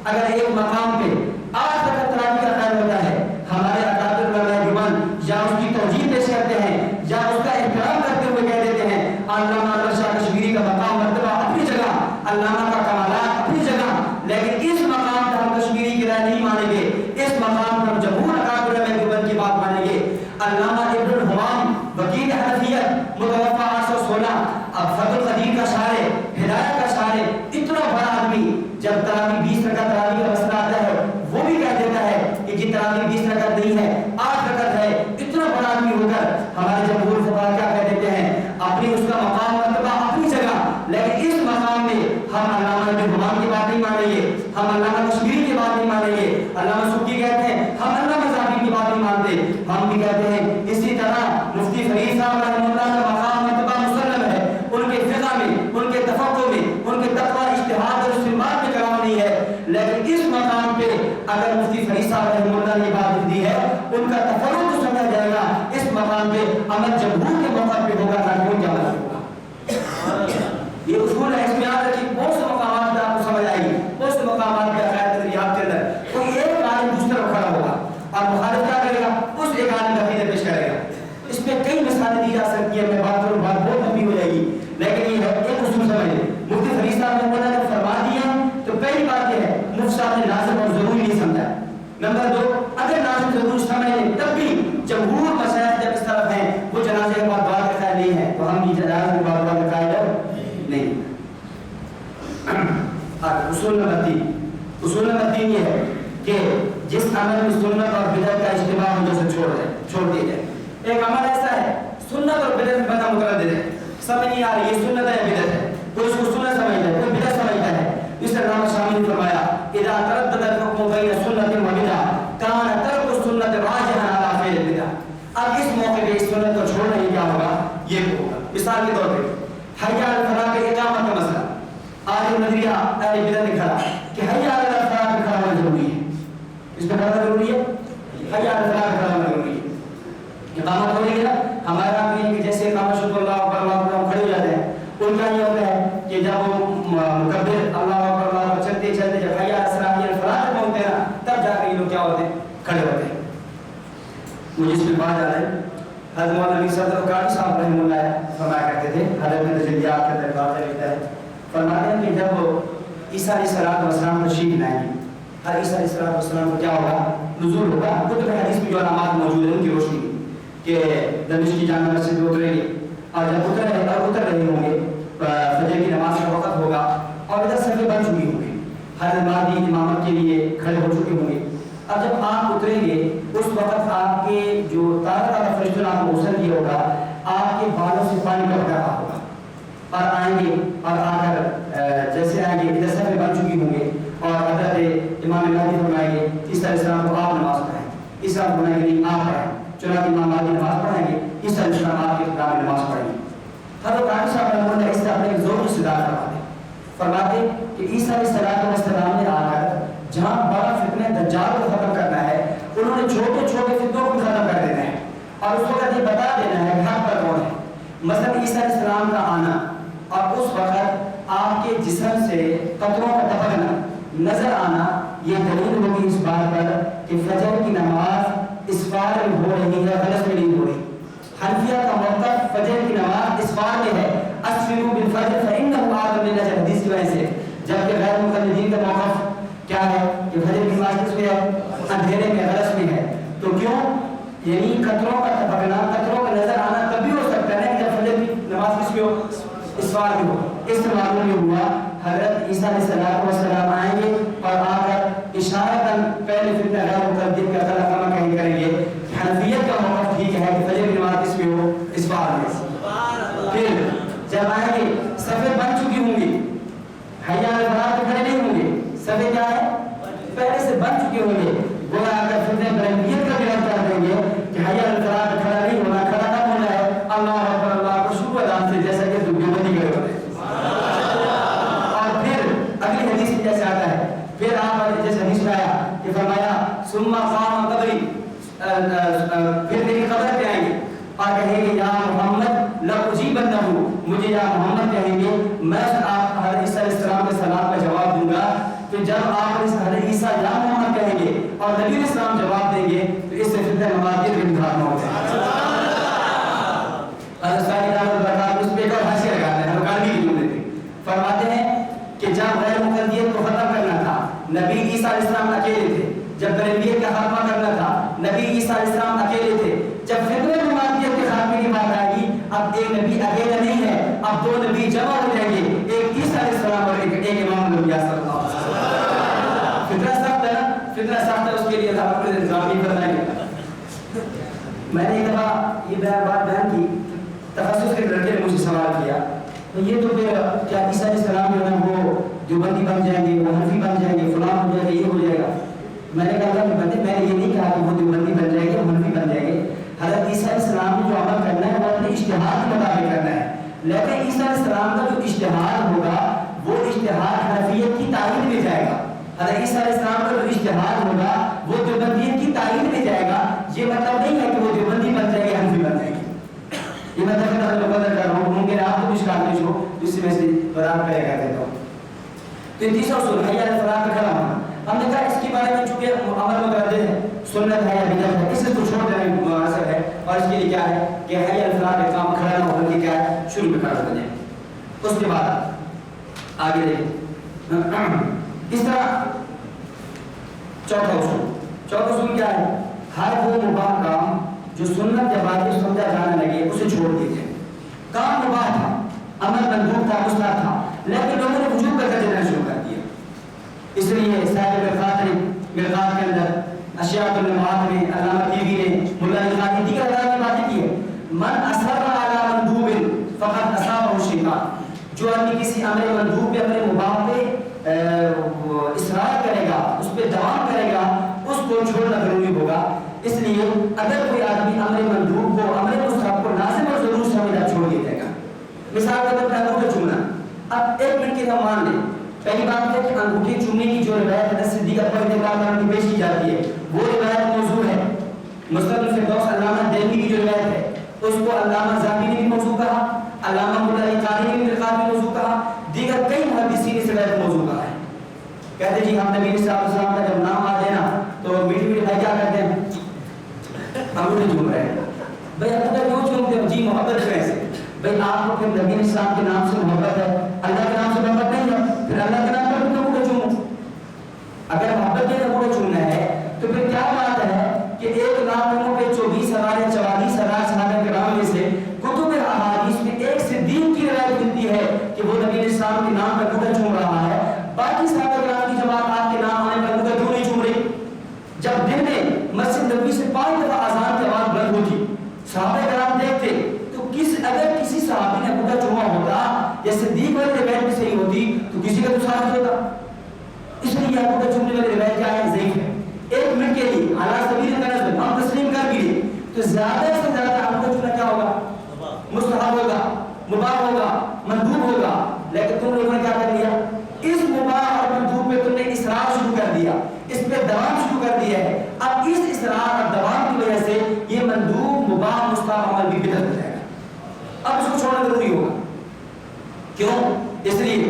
اگر ایک مقام پہ آج تک اطلاعی کا خیال ہوتا ہے، ہمارے اکابر علماء دیوبند یا اس کی توجیہ پیش کرتے ہیں یا اس کا احترام کرتے ہوئے کہہ دیتے ہیں علامہ اکبر شاہ کشمیری کا مقام مرتبہ اپنی جگہ، علامہ کا کمالات اپنی جگہ، لیکن اس مقام پر ہم کشمیری کی رائے نہیں مانیں گے، اس مقام پر ہم جمہور اکابر علماء دیوبند کی بات مانیں گے۔ علامہ ابن ہم بھی کہتے ہیں. اسی طرح مفتی فرید صاحب رحمہ اللہ کا مقام مرتبہ مسلم ہے. ان کے فقہ میں، ان کے تفقہ میں، ان کے تقویٰ اجتہاد اور استنباط میں کلام نہیں ہے. لیکن اس مقام پہ اگر مفتی فرید صاحب رحمہ اللہ نے بات لکھ دی ہے، ان کا تفرد تو سمجھا جائے گا. اس مقام پہ عمل جمہور کے موقع پہ ہوگا، نہ کہ عمل ہوگا. یہ اصول ہے، اس میں یاد رکھیے. بہت سے مقامات پہ آپ کو سمجھ آئے گی، بہت سے مقامات پہ عقائد نظریات کے اندر کوئی ایک عالم دوسرے کو کھڑا ہوگا اور مخالف کیا کرے گا؟ اس ایک عالم کا عقیدہ پیش کرے گا. اس میں کئی مثالیں دی جا سکتی ہیں. میں بات کروں، بات بہت لمبی ہو جائے گی، لیکن یہ ہے ایک اصول سمجھ لیں. مفتی فرید صاحب نے بولا جب فرما دیا تو پہلی بات یہ ہے مفتی صاحب نے لازم اور ضروری نہیں سمجھا. نمبر دو، اگر لازم ضروری سمجھ لیں تب بھی جمہور مشائخ جب اس طرف ہیں وہ جنازے کے بعد دعا کا خیال نہیں ہے تو ہم بھی جنازے کے بعد دعا کا قائل نہیں. اصول نمبر 3 یہ ہے کہ جس عمل میں سنت اور بدعت کا اجتماع ہو جسے چھوڑ دیا جائے. ایک عمل ایسا ہے سنت اور بدعت میں بندہ متردد ہے، سمجھ نہیں آ رہی یہ سنت ہے یا بدعت ہے. کوئی اس کو سنت سمجھتا ہے، کوئی بدعت سمجھتا ہے. اس طرح امام شامی نے فرمایا اذا تردد الحكم بين سنت وبدعة كان ترك السنة راجحا على فعل البدعة. اب اس موقع پہ اس سنت کو چھوڑنا یہ کیا ہوگا؟ یہ ہوگا. مثال کے طور پہ حی علی الفلاح پہ اقامت کا مسئلہ، آج نظریہ اہل بدعت نے کھڑا کہ حی علی الفلاح پہ کھڑا ہونا ضروری ہے. اس پہ کھڑا ضروری ہے، حی علی الفلاح پہ کھڑا ہونا ضروری ہے. اقامت ہو رہی ہے ہمارا کہ جیسے اقامت شروع اللہ اکبر اللہ اکبر ہم کھڑے ہو جاتے ہیں. ان کا یہ ہوتا ہے کہ جب وہ مکبر اللہ اکبر اللہ اکبر چلتے چلتے جب حی علی الفلاح پہ پہنچتے ہیں تب جا کے یہ لوگ کیا ہوتے ہیں؟ کھڑے ہوتے ہیں. مجھے اس پہ بات آ رہی ہے. حضرت مولانا امیر صدر قاری صاحب رحمہ اللہ فرمایا کرتے تھے، حضرت میں تجلیات کے اندر بات لکھتا ہے، فرماتے ہیں کہ جب عیسیٰ علیہ السلام تشریف لائیں گے، ہر عیسیٰ علیہ السلام کو کیا ہوگا؟ نزول ہوگا. کتب حدیث میں جو علامات موجود ہیں ان کی روشنی کہ دمشق کی جامع مسجد میں اتریں گے اور جب اتر رہے ہوں گے فجر کی نماز کا وقت ہوگا اور ادھر صفیں بن چکی ہوں گی، ہر مہدی امامت کے لیے کھڑے ہو چکے ہوں گے. اب جب آپ اتریں گے اس وقت آپ کے جو تازہ فرشتوں نے آپ کو غسل کیا ہوگا آپ کے بالوں سے پانی کا بہا ہوگا اور آئیں گے اور آ کر جیسے آئیں گے ادھر صفیں بن چکی ہوں گے اور حضرت امام مہدی فرمائیں گے عیسیٰ علیہ السلام کو آپ نماز پڑھائیں. عیسیٰ فرمائیں گے نہیں آپ پڑھائیں. چنانچہ امام مہدی نماز پڑھائیں گے، عیسیٰ علیہ السلام آپ کے خطاب میں نماز پڑھیں گے. حضرت قاری صاحب رحمہ اللہ اس سے اپنے ذوق استدلال فرماتے کہ عیسیٰ علیہ السلام نے آ کر جہاں بڑا فتنہ دجال کو ختم کرنا ہے انہوں نے چھوٹے چھوٹے فتنوں کو ختم کر دینا ہے اور اس وقت یہ بتا دینا ہے کہ حق پر کون ہے. مثلا عیسیٰ علیہ السلام کا آنا اور اس وقت آپ کے جسم سے قطروں کا ٹپکنا نظر آنا یہ دلیل ہوگی اس بات پر کہ فجر کی نماز اسفار میں ہو رہی ہے، غلط میں نہیں ہو رہی. حنفیہ کا موقف فجر کی نماز اسفار میں ہے، اسفروا بالفجر فإنه أعظم من الأجر، حدیث کی وجہ سے. جبکہ غیر مقلدین کا موقف کیا ہے کہ فجر کی نماز کس میں ہے؟ اندھیرے میں، غلط میں ہے. تو کیوں؟ یعنی قطروں کا ٹپکنا، قطروں کا نظر آنا تب بھی ہو سکتا ہے جب فجر کی نماز کس میں ہو؟ اسفار میں ہو. اس سے معلوم یہ ہوا حضرت عیسیٰ علیہ السلام آئیں گے اور آ کر اشارتاً پہلے فتنہ غیر مقلدین کا قلقمہ کہیں کریں گے. حنفیت کا موقف ٹھیک ہے کہ فجر کی نماز کس میں ہو؟ اسفار میں. پھر جب آئیں گے صفیں بن چکی ہوں گی، حی علی الفلاح پہ کھڑے نہیں ہوں گے، صفیں کیا ہے؟ پہلے سے بن چکے ہوں گے. گویا اگر فتنہ بلندیت کا بھی رد کر دیں گے کہ حی علی الفلاح پہ کھڑا نہیں ہونا، کھڑا کب ہونا ہے؟ اللہ اکبر اللہ کو شروع اذان سے، جیسا کہ دیوبندی کرے ہوتے ہیں. اور پھر اگلی حدیث میں جیسے آتا ہے، پھر آپ جیسے حدیث میں آیا کہ فرمایا ثم قام قبری، پھر میری قبر پہ آئیں گے اور کہیں گے یا محمد لأجیبنہ، مجھے یا محمد کہیں گے، میں آپ حضرت عیسیٰ علیہ السلام کے سلام کا جواب دوں گا. تو جب آپ حضرت عیسیٰ یا محمد کہیں گے اور نبی علیہ السلام جواب دیں گے تو اس سے فتنہ مماتیت کے انتخاب نہ ہوتے ہیں. حضرت صاحب البرکات اس پہ ایک اور حاشیہ لگاتے ہیں، ہمکانی کی جملے تھے. فرماتے ہیں کہ جب غیر مقلدیت کو ختم کرنا تھا نبی عیسیٰ علیہ السلام اکیلے تھے، جب بریلیت کا خاتمہ کرنا تھا نبی عیسیٰ علیہ السلام اکیلے تھے. جب فتنہ مماتیت کے خاتمے کی بات آئے گی اب ایک نبی اکیلا نہیں ہے، اب دو نبی جمع ہو جائیں گے، ایک عیسیٰ علیہ السلام اور ایک امام الانبیاء صلی اللہ علیہ وسلم. فتنہ سخت ہے نا، فتنہ سخت ہے، اس کے لیے اللہ اپنے انتظام نہیں کرنا ہے. میں نے ایک دفعہ یہ بات بیان کی، تخصص کے لڑکے نے مجھ سے سوال کیا تو یہ تو پھر کیا عیسیٰ علیہ السلام جو ہے وہ دیوبندی بن جائیں گے، وہ حنفی بن جائیں گے، فلاں ہو جائے گا، یہ ہو جائے گا. میں نے کہا کہ بندے میں نے یہ نہیں کہا کہ وہ دیوبندی بن جائیں گے، وہ حنفی بن جائیں گے. حضرت عیسیٰ علیہ السلام کا جو اجتہاد ہوگا وہ دیوبندیت کی تائید میں جائے گا. یہ مطلب نہیں ہے کہ وہ دیوبندی بن جائے گی حنفی بن جائے گی. یہ مطلب ہے کہ میں بدل کر رہا ہوں, ممکن آپ کو کچھ کام نہیں ہو جس سے میں سے برابر کرے گا دیتا ہوں. تو تیسرا اصول حی علی الفلاح پہ کھڑا ہونا. ہم نے کہا اس کے بارے میں چونکہ عمل متردد ہے, سنت ہے یا بدعت ہے, اسے تو چھوڑ دینا مناسب ہے. اور اس کے لیے کیا ہے کہ حی علی الفلاح پہ کام کھڑا نہ ہونے کی کیا ہے, شروع پہ کھڑا ہو جائے. اس کے بعد آگے دیکھیں اس طرح چوتھا اصول کیا ہے, ہر وہ مباح کام جو سنت یا واجب سمجھا جانے لگے اسے چھوڑ دیجیے. کام مباح تھا, عمل مندوب تھا, مستحب تھا, لیکن لوگوں نے وجوب کا درجہ دینا شروع کر دیا. اس لیے صاحب مرقات کے اندر اشیاء النمات میں علامہ طیبی نے ملا علی خانی دیگر علامہ باتیں کی ہے. من اصر علی مندوب فقط اصابہ الشیطان, جو آدمی کسی امر مندوب پہ امر مباح پہ اصرار کرے گا, اس پہ دوام کرے گا, اس کو چھوڑنا ضروری ہوگا. اس لیے اگر کوئی آدمی امر مندوب کو امر مستحب کو لازم اور ضرور سمجھا چھوڑ دیا جائے گا. مثال کے طور پر انگوٹھے چومنا. اب ایک منٹ کے ہم مان لیں, پہلی بات ہے کہ انگوٹھے چومنے کی جو روایت حضرت صدیق اکبر رضی اللہ عنہ کی پیش کی جاتی ہے وہ روایت موضوع ہے. مستدرک الفردوس علامہ دہلوی کی جو روایت ہے اس کو علامہ ذہبی نے بھی موضوع کہا, علامہ مولا علی قاری نے بھی مرقات میں موضوع کہا, دیگر کئی محدثین اس روایت موضوع کہا ہے. کہتے جی ہم نبی صلی اللہ علیہ وسلم کا جب نام آ دینا تو میٹھی میٹھی بھائی کیا کرتے ہیں, انگوٹھے چوم رہے ہیں. بھائی انگوٹھے کیوں چومتے ہیں؟ جی محبت سے ایسے. بھائی آپ کو پھر نبی علیہ السلام کے نام سے محبت ہے, اللہ کے نام سے محبت نہیں ہے, پھر اللہ کے نام پر بھی انگوٹھے چومو. اگر محبت کے انگوٹھے چومنا ہے تو پھر کیا بات ہے کہ 1,00,000 پہ 24,000 یا 44,000 صحابہ کرام میں سے کتب احادیث میں ایک صدیق کی روایت ملتی ہے کہ وہ نبی علیہ السلام کے نام پر انگوٹھا چوم رہا ہے, باقی صحابہ کرام کی جماعت آپ کے نام آنے پر انگوٹھا کیوں نہیں چوم رہی؟ جب دن میں مسجد نبوی سے 5 دفعہ اذان کی آواز بلند ہوتی, صحابہ کرام دیکھتے, تو اگر کسی صحابی نے انگوٹھا چوما ہوتا یا صدیق والی روایت میں صحیح ہوتی تو کسی کا تو ساتھ ہوتا. اس لیے یہ انگوٹھا چومنے والی روایت کیا ہے, ضعیف ہے. ایک منٹ کے لیے حالات سبیل تنزل ہم تسلیم کر بھی لیں تو زیادہ سے زیادہ انگوٹھا چومنا کیا ہوگا, مستحب ہوگا, مباح ہوگا, مندوب ہوگا. لیکن تم لوگوں نے کیا کر دیا, اس مباح اور مندوب پہ تم نے اصرار شروع کر دیا, اس پہ دوام شروع کر دیا ہے. اب اس اصرار اور دوام کی وجہ سے یہ مندوب, مباح, مستحب عمل بھی بدعت ہو جائے گا. اب اس کو چھوڑنا ضروری ہوگا. کیوں؟ اس لیے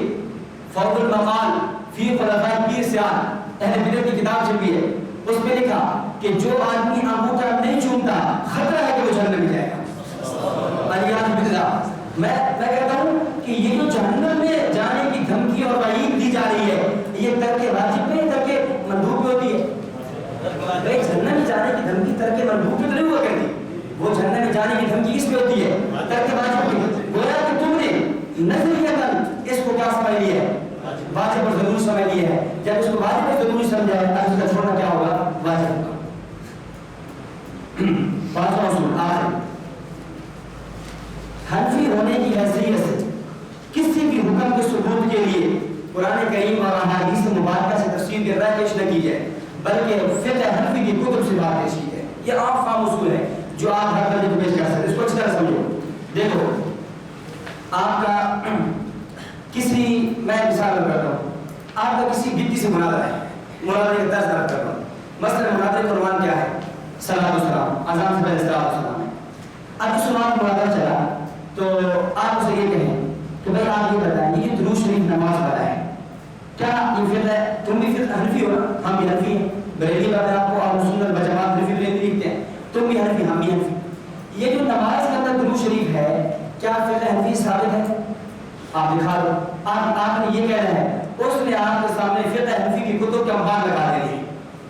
فوق المقال فی خلفاء پیر سیاد اہل بدعت کی کتاب چھپی ہے, اس میں لکھا کہ جو آدمی انگوٹھا نہیں چومتا خطرہ ہے کہ وہ جہنم میں جائے گا. الیاذ باللہ. میں کہتا ہوں کہ یہ جو جہنم میں جانے کی دھمکی اور وعید دی جا رہی ہے یہ ترک واجب میں, ترک مندوب میں ہوتی ہے. بھائی جہنم میں جانے کی دھمکی ترک مندوب میں تو نہیں ہوا کرتی, وہ جہنم میں جانے کی دھمکی کس پہ ہوتی ہے, ترک واجب میں. گویا کہ تم نے نظریتاً اس کو کیا سمجھ لیا ہے, واجب اور ضرور سمجھ لیا ہے. جب اس کو واجب اور ضروری سمجھا ہے اب اس کا چھوڑنا کیا ہوگا, واجب ہوگا. پانچواں اصول آخر, حنفی ہونے کی حیثیت سے کسی بھی حکم کے ثبوت کے لیے قرآن کریم اور احادیث مبارکہ سے تفسیر کے رائے پیش نہ کی جائے بلکہ فقہ حنفی کی کتب سے بات پیش کی جائے. یہ عام فہم اصول ہے جو آپ ہر بندے کو پیش کر سکتے. اس کو اچھی طرح سمجھو. دیکھو آپ کا کسی, میں مثال کرتا ہوں, آپ کا کسی گٹی سے مناظرہ ہے, مناظرے کا طرز طرف کر رہا ہوں. مثلا مناظرے کا عنوان کیا ہے, صلاۃ السلام, اذان سے پہلے صلاۃ السلام ہے. اب اس عنوان مناظرہ چلا تو آپ اسے یہ کہیں کہ بھائی آپ یہ بتائیں یہ درود شریف نماز والا ہے, کیا یہ فقہ ہے؟ تم بھی فقہ حنفی ہو نا, ہم بھی حنفی ہیں. بریلی بات ہے, آپ کو آپ سنت بجماعت حنفی بریلی لکھتے ہیں, تم بھی حنفی, ہم بھی حنفی. یہ جو نماز کے اندر درود شریف ہے کیا فقہ حنفی ثابت ہے؟ آپ دکھا دو. آپ نے یہ کہنا ہے, اس نے آپ کے سامنے فقہ حنفی کی کتب کے انبار لگا دے.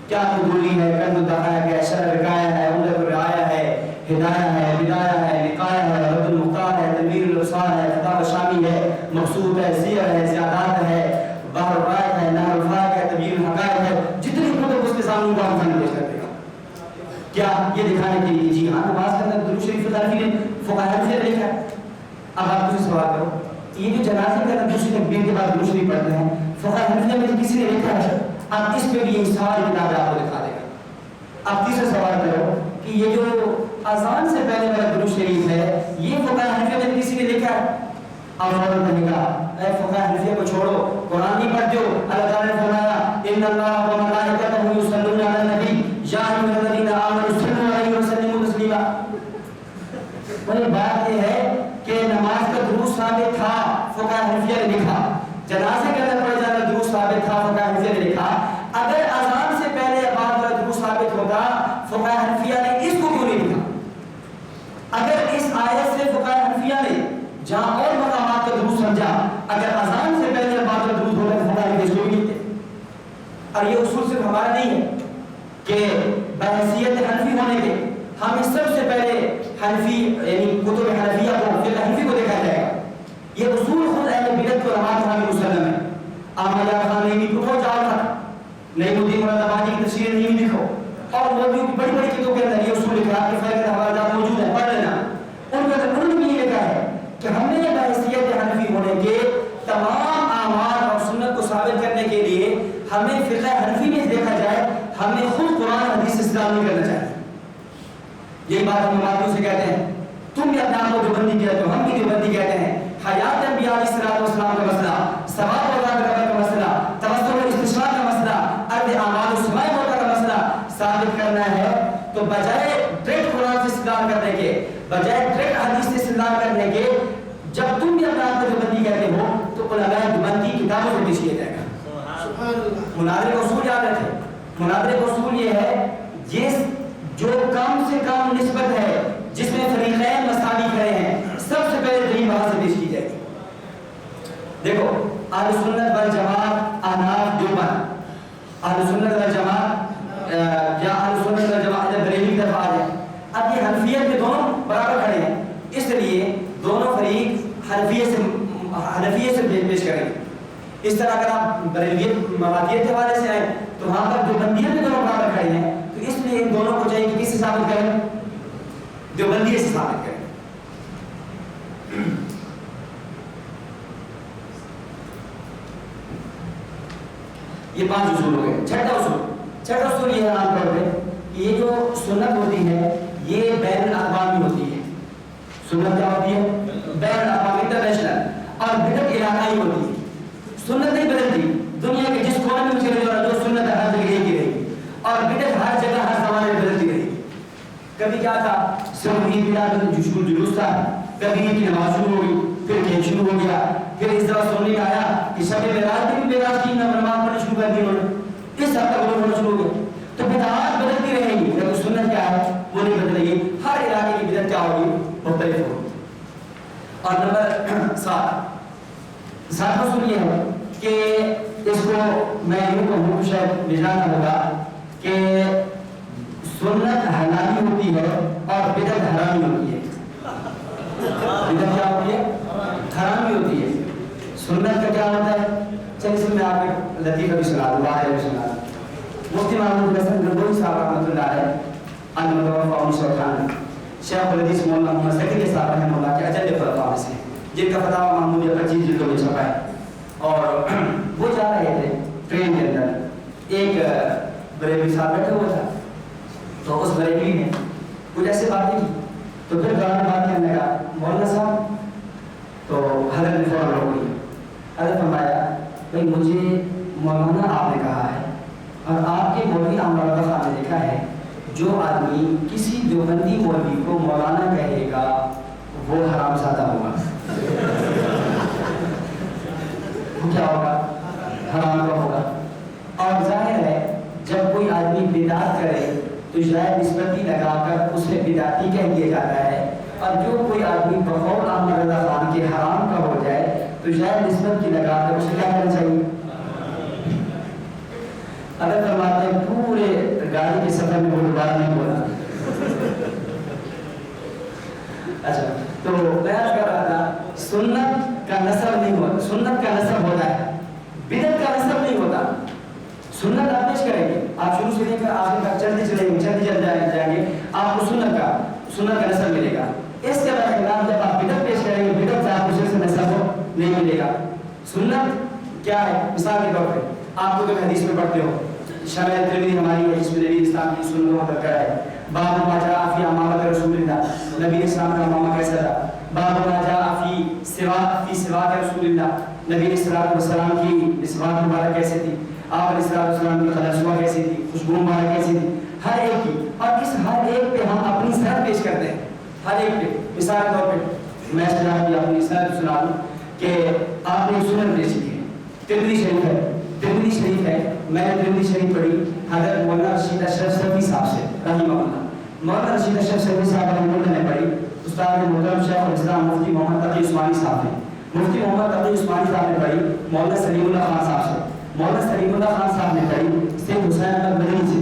کیا قبولی ہے, قد دخایا ہے, شرع رکایا ہے, عمدہ الرعایا ہے, ہدایہ ہے, بدایہ ہے, نقایہ ہے, رد المختار ہے, تنویر الابصار ہے, خطاب شامی ہے, مقصود ہے, سیر ہے, زیادات ہے, بحر الرائق ہے, نہر الفاق ہے, تبیین الحقائق ہے. جتنی کتب اس کے سامنے کا ہم پیش کر دے گا. کیا یہ دکھانے کے لیے جی ہاں نماز کے اندر درود شریف حنفی نے فقہ حنفی نے لکھا ہے. اب آپ مجھے سوال کرو, یہ جو جنازے کے اندر دوسری تکبیر کے بعد درود شریف پڑھتے ہیں فقہ حنفی میں کسی نے لکھا ہے؟ اب اس پہ بھی یہ ساری کتابیں آپ کو دکھا دے گا. اب تیسرا سوال کرو کہ یہ جو اذان سے پہلے والا درود شریف ہے یہ فقہ حنفی میں کسی نے لکھا ہے؟ اب فوراً کہے گا اے فقہ حنفی کو چھوڑو, قرآن نہیں پڑھتے ہو, اللہ تعالیٰ نے فرمایا ان اللہ و ملائکتہ یصلون علی النبی یا ایھا الذین آمنوا صلوا علیہ وسلموا تسلیما. وہی بات یہ ہے کہ نماز کا درود ثابت تھا، فقہ حنفیہ نے لکھا. جنازے کے اندر پڑھے جانا درود ثابت تھا، فقہ حنفیہ نے لکھا. اگر اذان سے پہلے بعد والا درود ثابت ہوتا، فقہ حنفیہ نے اس کو کیوں نہیں لکھا؟ اگر اس آیت سے فقہ حنفیہ نے جہاں اور مقامات کا درود سمجھا، اگر اذان سے پہلے بعد والا درود ہوتا تو فقہ حنفیہ اس کو بھی لکھتے. اور یہ اصول صرف ہمارا نہیں ہے کہ بحیثیت حنفی ہونے کے ہمیں سب سے پہلے حنفی یعنی کتب حنفیہ کو فقہ حنفی کو دیکھا جائے گا. یہ اصول خود اہل بدعت کو علماء کرام میں مسلم ہے. احمد خان نہیں بھی اٹھو جاؤ تھا، نئی الدین مراد آبادی کی تفسیر نہیں لکھو، اور مولویوں کی بڑی بڑی کتابوں کے اندر یہ اصول لکھا کہ فقہ کے حوالے جات موجود ہیں، پڑھ لینا. ان کے اندر انہوں نے یہ لکھا ہے کہ ہم نے بحیثیت حنفی ہونے کے تمام اعمال اور سنت کو ثابت کرنے کے لیے ہمیں فقہ حنفی میں دیکھا جائے، ہمیں خود قرآن حدیث سے استدلال نہیں کرنا چاہیے. یہی بات ہم ماتیوں سے کہتے ہیں، تم بھی اپنے آپ کو دیوبندی کہتے ہو، ہم بھی دیوبندی کہتے ہیں. حیات انبیاء علیہ السلام کا مسئلہ، ثواب اور عذاب کا مسئلہ، توسل اور استشفاء کا مسئلہ، ارد اعمال و سماع موت کا مسئلہ ثابت کرنا ہے تو بجائے ڈائریکٹ قرآن سے استدلال کرنے کے، بجائے ڈائریکٹ حدیث سے استدلال کرنے کے، جب تم بھی اپنے آپ کو دیوبندی کہتے ہو تو علماء دیوبندی کتابوں سے پیش کیا جائے گا. مناظرے کا اصول یاد رکھیں. مناظرے کا اصول یہ ہے جس جو کم سے کم نسبت ہے، جس میں فریقین مساوی کھڑے ہیں، سب سے پہلے دلیل وہاں سے پیش کی جائے گی. دیکھو اہل سنت والجماعت احناف دیوبند، اہل سنت والجماعت یا اہل سنت والجماعت جب بریلوی کی طرف آ جائیں. اب یہ حنفیت کے دونوں برابر کھڑے ہیں، اس لیے دونوں فریق حنفیت سے پیش کریں گے. اس طرح اگر آپ بریلویت موادیت کے حوالے سے آئیں تو وہاں پر دیوبندیت میں دونوں برابر کھڑے ہیں، تو اس لیے ان دونوں کو چاہیے کہ کس سے ثابت کریں؟ دیوبندیت سے ثابت کریں. یہ 5 اصول ہو گئے. چھٹا اصول یہ ہے عام طور پہ کہ یہ جو سنت ہوتی ہے یہ بین الاقوامی ہوتی ہے. سنت کیا ہوتی ہے؟ بین الاقوامی، انٹرنیشنل. اور بدعت علاقائی ہوتی ہے. سنت نہیں بدلتی، دنیا کے جس کونے میں چلے جاؤ جو سنت ہر جگہ ایک ہی رہے گی، اور بدعت ہر جگہ ہر زمانے میں بدلتی رہے گی. کبھی کیا تھا، صرف عید میلاد جلوس تھا، کبھی عید کی نماز شروع ہوئی، پھر کھیل شروع ہو گیا، پھر اس طرح سننے میں آیا کہ شب معراج کی بھی معراج کی نماز پڑھنا شروع کر دی انہوں نے، اس حد تک ہونا شروع ہو گیا. تو بدعات بدلتی رہیں گی لیکن سنت کیا ہے وہ نہیں بدلے گی. ہر علاقے کی بدعت کیا ہوگی؟ مختلف ہوگی. اور نمبر 7 اصول یہ ہے کہ اس کو میں یوں کہوں شاید بجانا ہوگا کہ سنت حلالی ہوتی ہے اور بدعت حرامی ہوتی ہے. بدعت کیا ہوتی ہے؟ حرامی ہوتی ہے. سنت کا کیا ہوتا ہے؟ چلیے اس میں آپ ایک لطیفہ بھی سنا دوں، واقعہ بھی سنا دوں. مفتی محمود حسن گنگوئی صاحب رحمۃ اللہ علیہ المتوفی 1998 شیخ الحدیث مولانا محمد زکریا صاحب رحمہ اللہ کے اجل خلفاء میں سے، جن کا فتاوی محمودیہ 25 جلدوں میں چھپا ہے. اور وہ جا رہے تھے ٹرین کے اندر، ایک بریلوی صاحب بیٹھا ہوا تھا، تو اس بریلوی نے کچھ ایسے باتیں کی. تو پھر دوران بات کرنے کا مولانا صاحب تو حضرت نے فوراً روک لیا. حضرت فرمایا بھائی مجھے مولانا آپ نے کہا ہے اور آپ کے مولوی عمر صاحب نے دیکھا ہے جو آدمی کسی دیوبندی مولوی کو مولانا کہے گا وہ حرام زادہ ہوگا. وہ کیا ہوگا؟ حرام کا ہوگا. اور ظاہر ہے جب کوئی آدمی بدعت کرے تو شاید نسبتی لگا کر اسے بدعتی کہہ دیا جاتا ہے، اور جو کوئی آدمی بقول احمد رضا خان کے حرام کا ہو جائے تو شاید نسبت کی لگا کر اسے کیا کرنا چاہیے؟ اگر فرماتے ہیں پورے گاڑی کے سفر میں وہ دوبارہ نہیں بولا. اچھا تو بیان کر رہا تھا سنت کا نسب نہیں ہوتا، سنت کا نسب ہوتا ہے، بدعت کا نسب نہیں ہوتا. سنت آپ پیش کریں گے، آپ شروع سے لے کر آخر تک چلتے چلیں گے، چلتے جائیں گے، آپ کو سنت کا نسب ملے گا. اس کے برخلاف جب آپ بدعت پیش کریں گے، بدعت سے آپ کو نسب نہیں ملے گا. سنت کیا ہے؟ مثال کے طور پہ آپ کو حدیث میں پڑھتے ہو، شمائل ترمذی ہماری ہے جس میں نبی اسلام کی سنتوں کا تذکرہ ہے. باب ما جاء فی امامۃ رسول اللہ، نبی اسلام کا امامہ کیسا تھا. باب ما جاء فی سواک رسول اللہ، نبی اسلام کی مسواک مبارک کیسے تھی. آپ علیہ السلام کی خلصوا کیسی تھی، خوشبو مبارک کیسی تھی، ہر ایک کی، اور اس ہر ایک پہ ہم اپنی سند پیش کرتے ہیں، ہر ایک پہ. مثال کے طور پہ میں جناب کی اپنی سند سنا دوں کہ آپ نے سنن پیش کی ہے، ترمذی شریف ہے، ترمذی شریف ہے، میں نے ترمذی شریف پڑھی حضرت مولانا رشید اشرف صفی صاحب سے رحمہ اللہ. مولانا رشید اشرف صفی صاحب رحمہ اللہ نے پڑھی، استاد محترم شیخ الاسلام مفتی محمد تقی عثمانی صاحب نے، مفتی محمد تقی عثمانی صاحب نے پڑھی مولانا سلیم اللہ خان صاحب سے، مولانا سلیم اللہ خان صاحب نے پڑھی سید حسین احمد مدنی سے،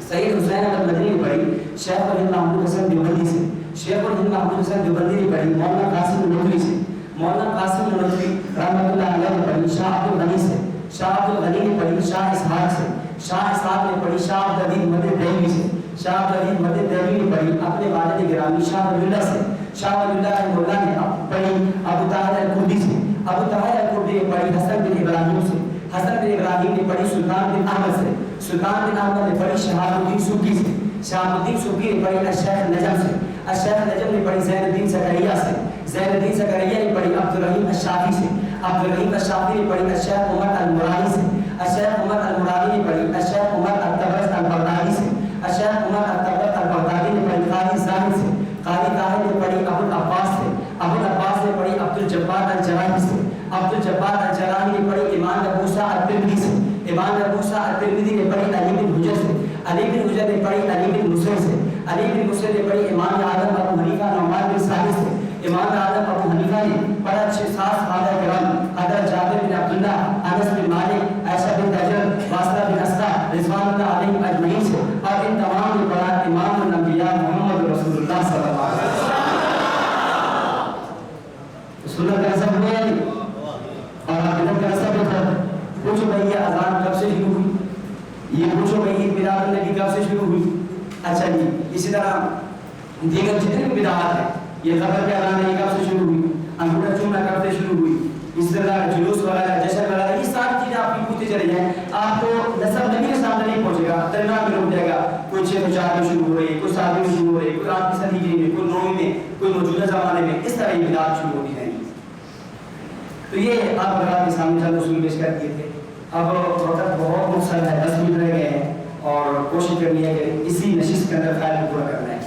سید حسین احمد مدنی نے پڑھی شیخ الہند محمود حسن دیوبندی سے، شیخ الہند محمود حسن دیوبندی نے پڑھی مولانا قاسم ندوی سے، مولانا قاسم ندوی رحمۃ اللہ علیہ نے پڑھی شاہ عبد الغنی سے، شاہ عبد الغنی نے پڑھی شاہ اسحاق سے، شاہ اسحاق نے پڑھی شاہ عبد العزیز مدد دہلوی سے، شاہ عبد العزیز مدد دہلوی نے پڑھی اپنے والد گرامی شاہ ولی اللہ سے، شاہ ولی اللہ رحمہ اللہ نے پڑھی ابو طاہر الکردی سے، ابو طاہر الکردی نے پڑھی حسن بن ابراہیم سے، حسن بن ابراہیم نے پڑھی سلطان بن احمد سے، سلطان بن احمد نے پڑھی شہاب الدین سبکی سے، شہاب الدین سبکی نے پڑھی الشیخ نجم سے، الشیخ نجم نے پڑھی زین الدین زکریا سے، زین الدین زکریا نے پڑھی عبد الرحیم الشافعی سے، عبد الرحیم الشافعی نے پڑھی الشیخ عمر المرادی سے، الشیخ عمر المرادی نے پڑھی الشیخ عمر الطبرس البغدادی سے، الشیخ عمر الطبرس البغدادی نے پڑھی قاضی زاہد سے، قاضی زاہد نے پڑھی ابو العباس سے، ابو العباس نے پڑھی عبد الجبار الجراحی سے، عبد الجبار الجراحی نے پڑھی امام ابو موسیٰ الترمذی سے، امام ابو موسیٰ الترمذی نے پڑھی علی بن حجر سے، علی بن حجر نے پڑھی علی بن مسر سے، علی بن مسر نے پڑھی امام اعظم ابو حنیفہ نعمان بن ثابت سے، امام اعظم ابو حنیفہ نے پڑھا 6 صحابہ کرام حضرت جابر بن عبداللہ، انس بن مالک، عائشہ بن حجر، واسطہ بن اسقا رضوان اللہ علیہم اجمعین سے، اور ان تمام نے پڑھا امام الانبیاء محمد رسول اللہ صلی اللہ علیہ وسلم. سنت کا سب ہویا نہیں اور بدعت کا سب ہوتا. پوچھو بھائی یہ اذان کب سے شروع ہوئی، یہ پوچھو بھائی عید میلاد النبی کب سے شروع ہوئی. اچھا جی اسی طرح دیگر جتنے بھی بدعات ہیں، یہ قبر پہ اذان نہیں کب سے شروع ہوئی، انگوٹھا چومنا کب سے شروع ہوئی، اس طرح جلوس وغیرہ جشن وغیرہ، یہ ساری چیزیں آپ کی پوچھتے چلے جائیں، آپ کو نسب نبی کے سامنے نہیں پہنچے گا، درمیان میں رک جائے گا. کوئی 604 میں شروع ہو رہی ہے، کوئی 7 میں شروع ہو رہی ہے، کوئی 8 صدی میں، کوئی 9 میں، کوئی موجودہ زمانے میں، اس طرح یہ بدعات شروع ہوتی ہیں. تو یہ آپ حضرات کے سامنے چند اصول پیش کر دیے تھے. اب وقت بہت مختصر ہے، 10 منٹ رہ گئے ہیں اور کوشش کرنی ہے کہ اسی نشست کے اندر خیال کو پورا کرنا ہے.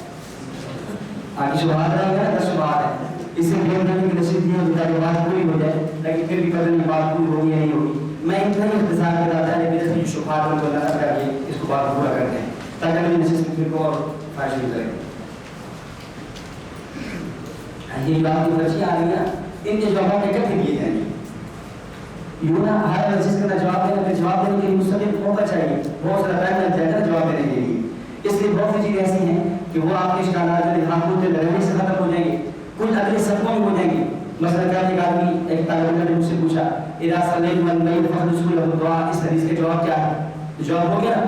آگے شبہات رہے گا، 10 شبہات ہیں، اس سے ڈیڑھ گھنٹے کی نشست دی ہے تاکہ بات پوری ہو جائے، لیکن پھر بھی پتہ نہیں بات پوری ہوگی یا نہیں ہوگی. میں اتنا ہی اختصار کے ساتھ ہے کہ جو شبہات ہیں ان کو نظر کر کے اس کو بات پورا کرتے ہیں تاکہ اگلی نشست میں پھر کو اور خواہش نہیں کرے. یہ بات کی فرشی آ رہی ہے، ان کے جوابات اکٹھے کیے جائیں گے. یوں نہ ہر نشست کا جواب دینا، پھر جواب دینے کے لیے مستقل موقع چاہیے، بہت سارا ٹائم لگ جائے گا جواب دینے کے لیے. اس لیے بہت سی چیزیں ایسی ہیں کہ وہ آپ کے اشکالات جو دماغ ہوتے لگنے سے ختم ہو جائیں گے، کچھ اگلے صدقوں میں ہو جائیں گے. مثلا کیا ایک آدمی ایک طالب علم نے مجھ سے پوچھا اذا صلیت من میت فخرج له دعاء، اس حدیث کا جواب کیا ہے؟ جواب ہو گیا.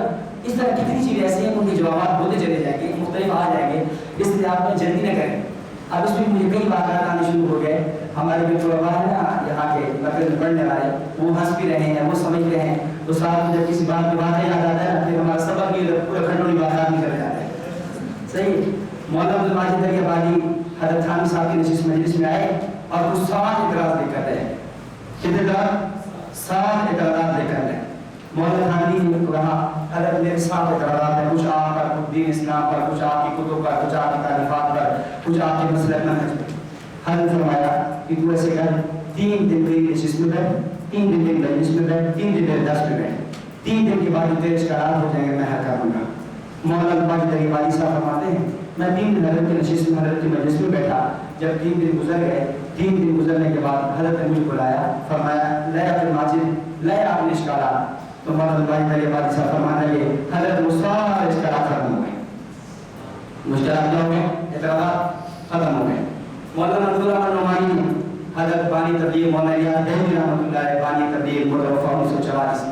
اس طرح کتنی چیزیں ایسی ہیں ان کے جوابات ہوتے چلے جائیں گے، مختلف آ جائیں گے. اس لیے آپ نے جلدی نہ کریں. اب اس میں مجھے کئی واقعات آنے شروع ہو گئے. ہمارے جو طلباء ہیں نا یہاں کے مرکز میں پڑھنے والے، وہ ہنس بھی رہے ہیں، وہ سمجھ رہے ہیں. تو صاحب جب کسی بات کی بات یاد آتا ہے پھر ہمارا سبق بھی پورے کھنڈونی بات نہیں کر جاتا ہے. صحیح. مولانا عبد الماجد دریا بادی حضرت تھانوی صاحب کی نشست مجلس میں آئے اور کچھ 7 اعتراض لے کر رہے. کتنے کا 7 اعتراضات لے کر رہے. مولانا تھانوی نے کہا حضرت میرے 7 اعتراضات ہیں، کچھ آپ پر، کچھ دین اسلام پر، کچھ آپ کی کتب پر، کچھ آپ کی تعلیمات پر، کچھ آپ کے مسلک منہج پر. حضرت فرمایا کہ تو ایسے کر 3 دن میری نشست میں بیٹھ، 3 دن میری مجلس میں بیٹھ، 3 دن میرے درس میں بیٹھ، 3 دن کے بعد تیرے اشکالات ہو جائیں گے، میں حل کر دوں گا. مولانا عبد الماجد والی صاحب فرماتے ہیں میں 3 دن حضرت کی نشست میں، حضرت کی مجلس میں بیٹھا. جب 3 دن گزر گئے، 3 دن گزرنے کے بعد حضرت نے مجھے بلایا، فرمایا لے عبد الماجد لے اپنے اشکالات. تو مولانا عبد الماجد صاحب فرمانے لگے حضرت وہ سارے اشکالات ختم ہو گئے. مشکلات کیا ہو گئے؟ اعتراضات ختم ہو گئے. مولانا عبد الرحمن نعمانی حضرت بانی تبلیغ، مولانا ریاض دہلوی رحمۃ اللہ علیہ بانی تبلیغ متوفی 1944،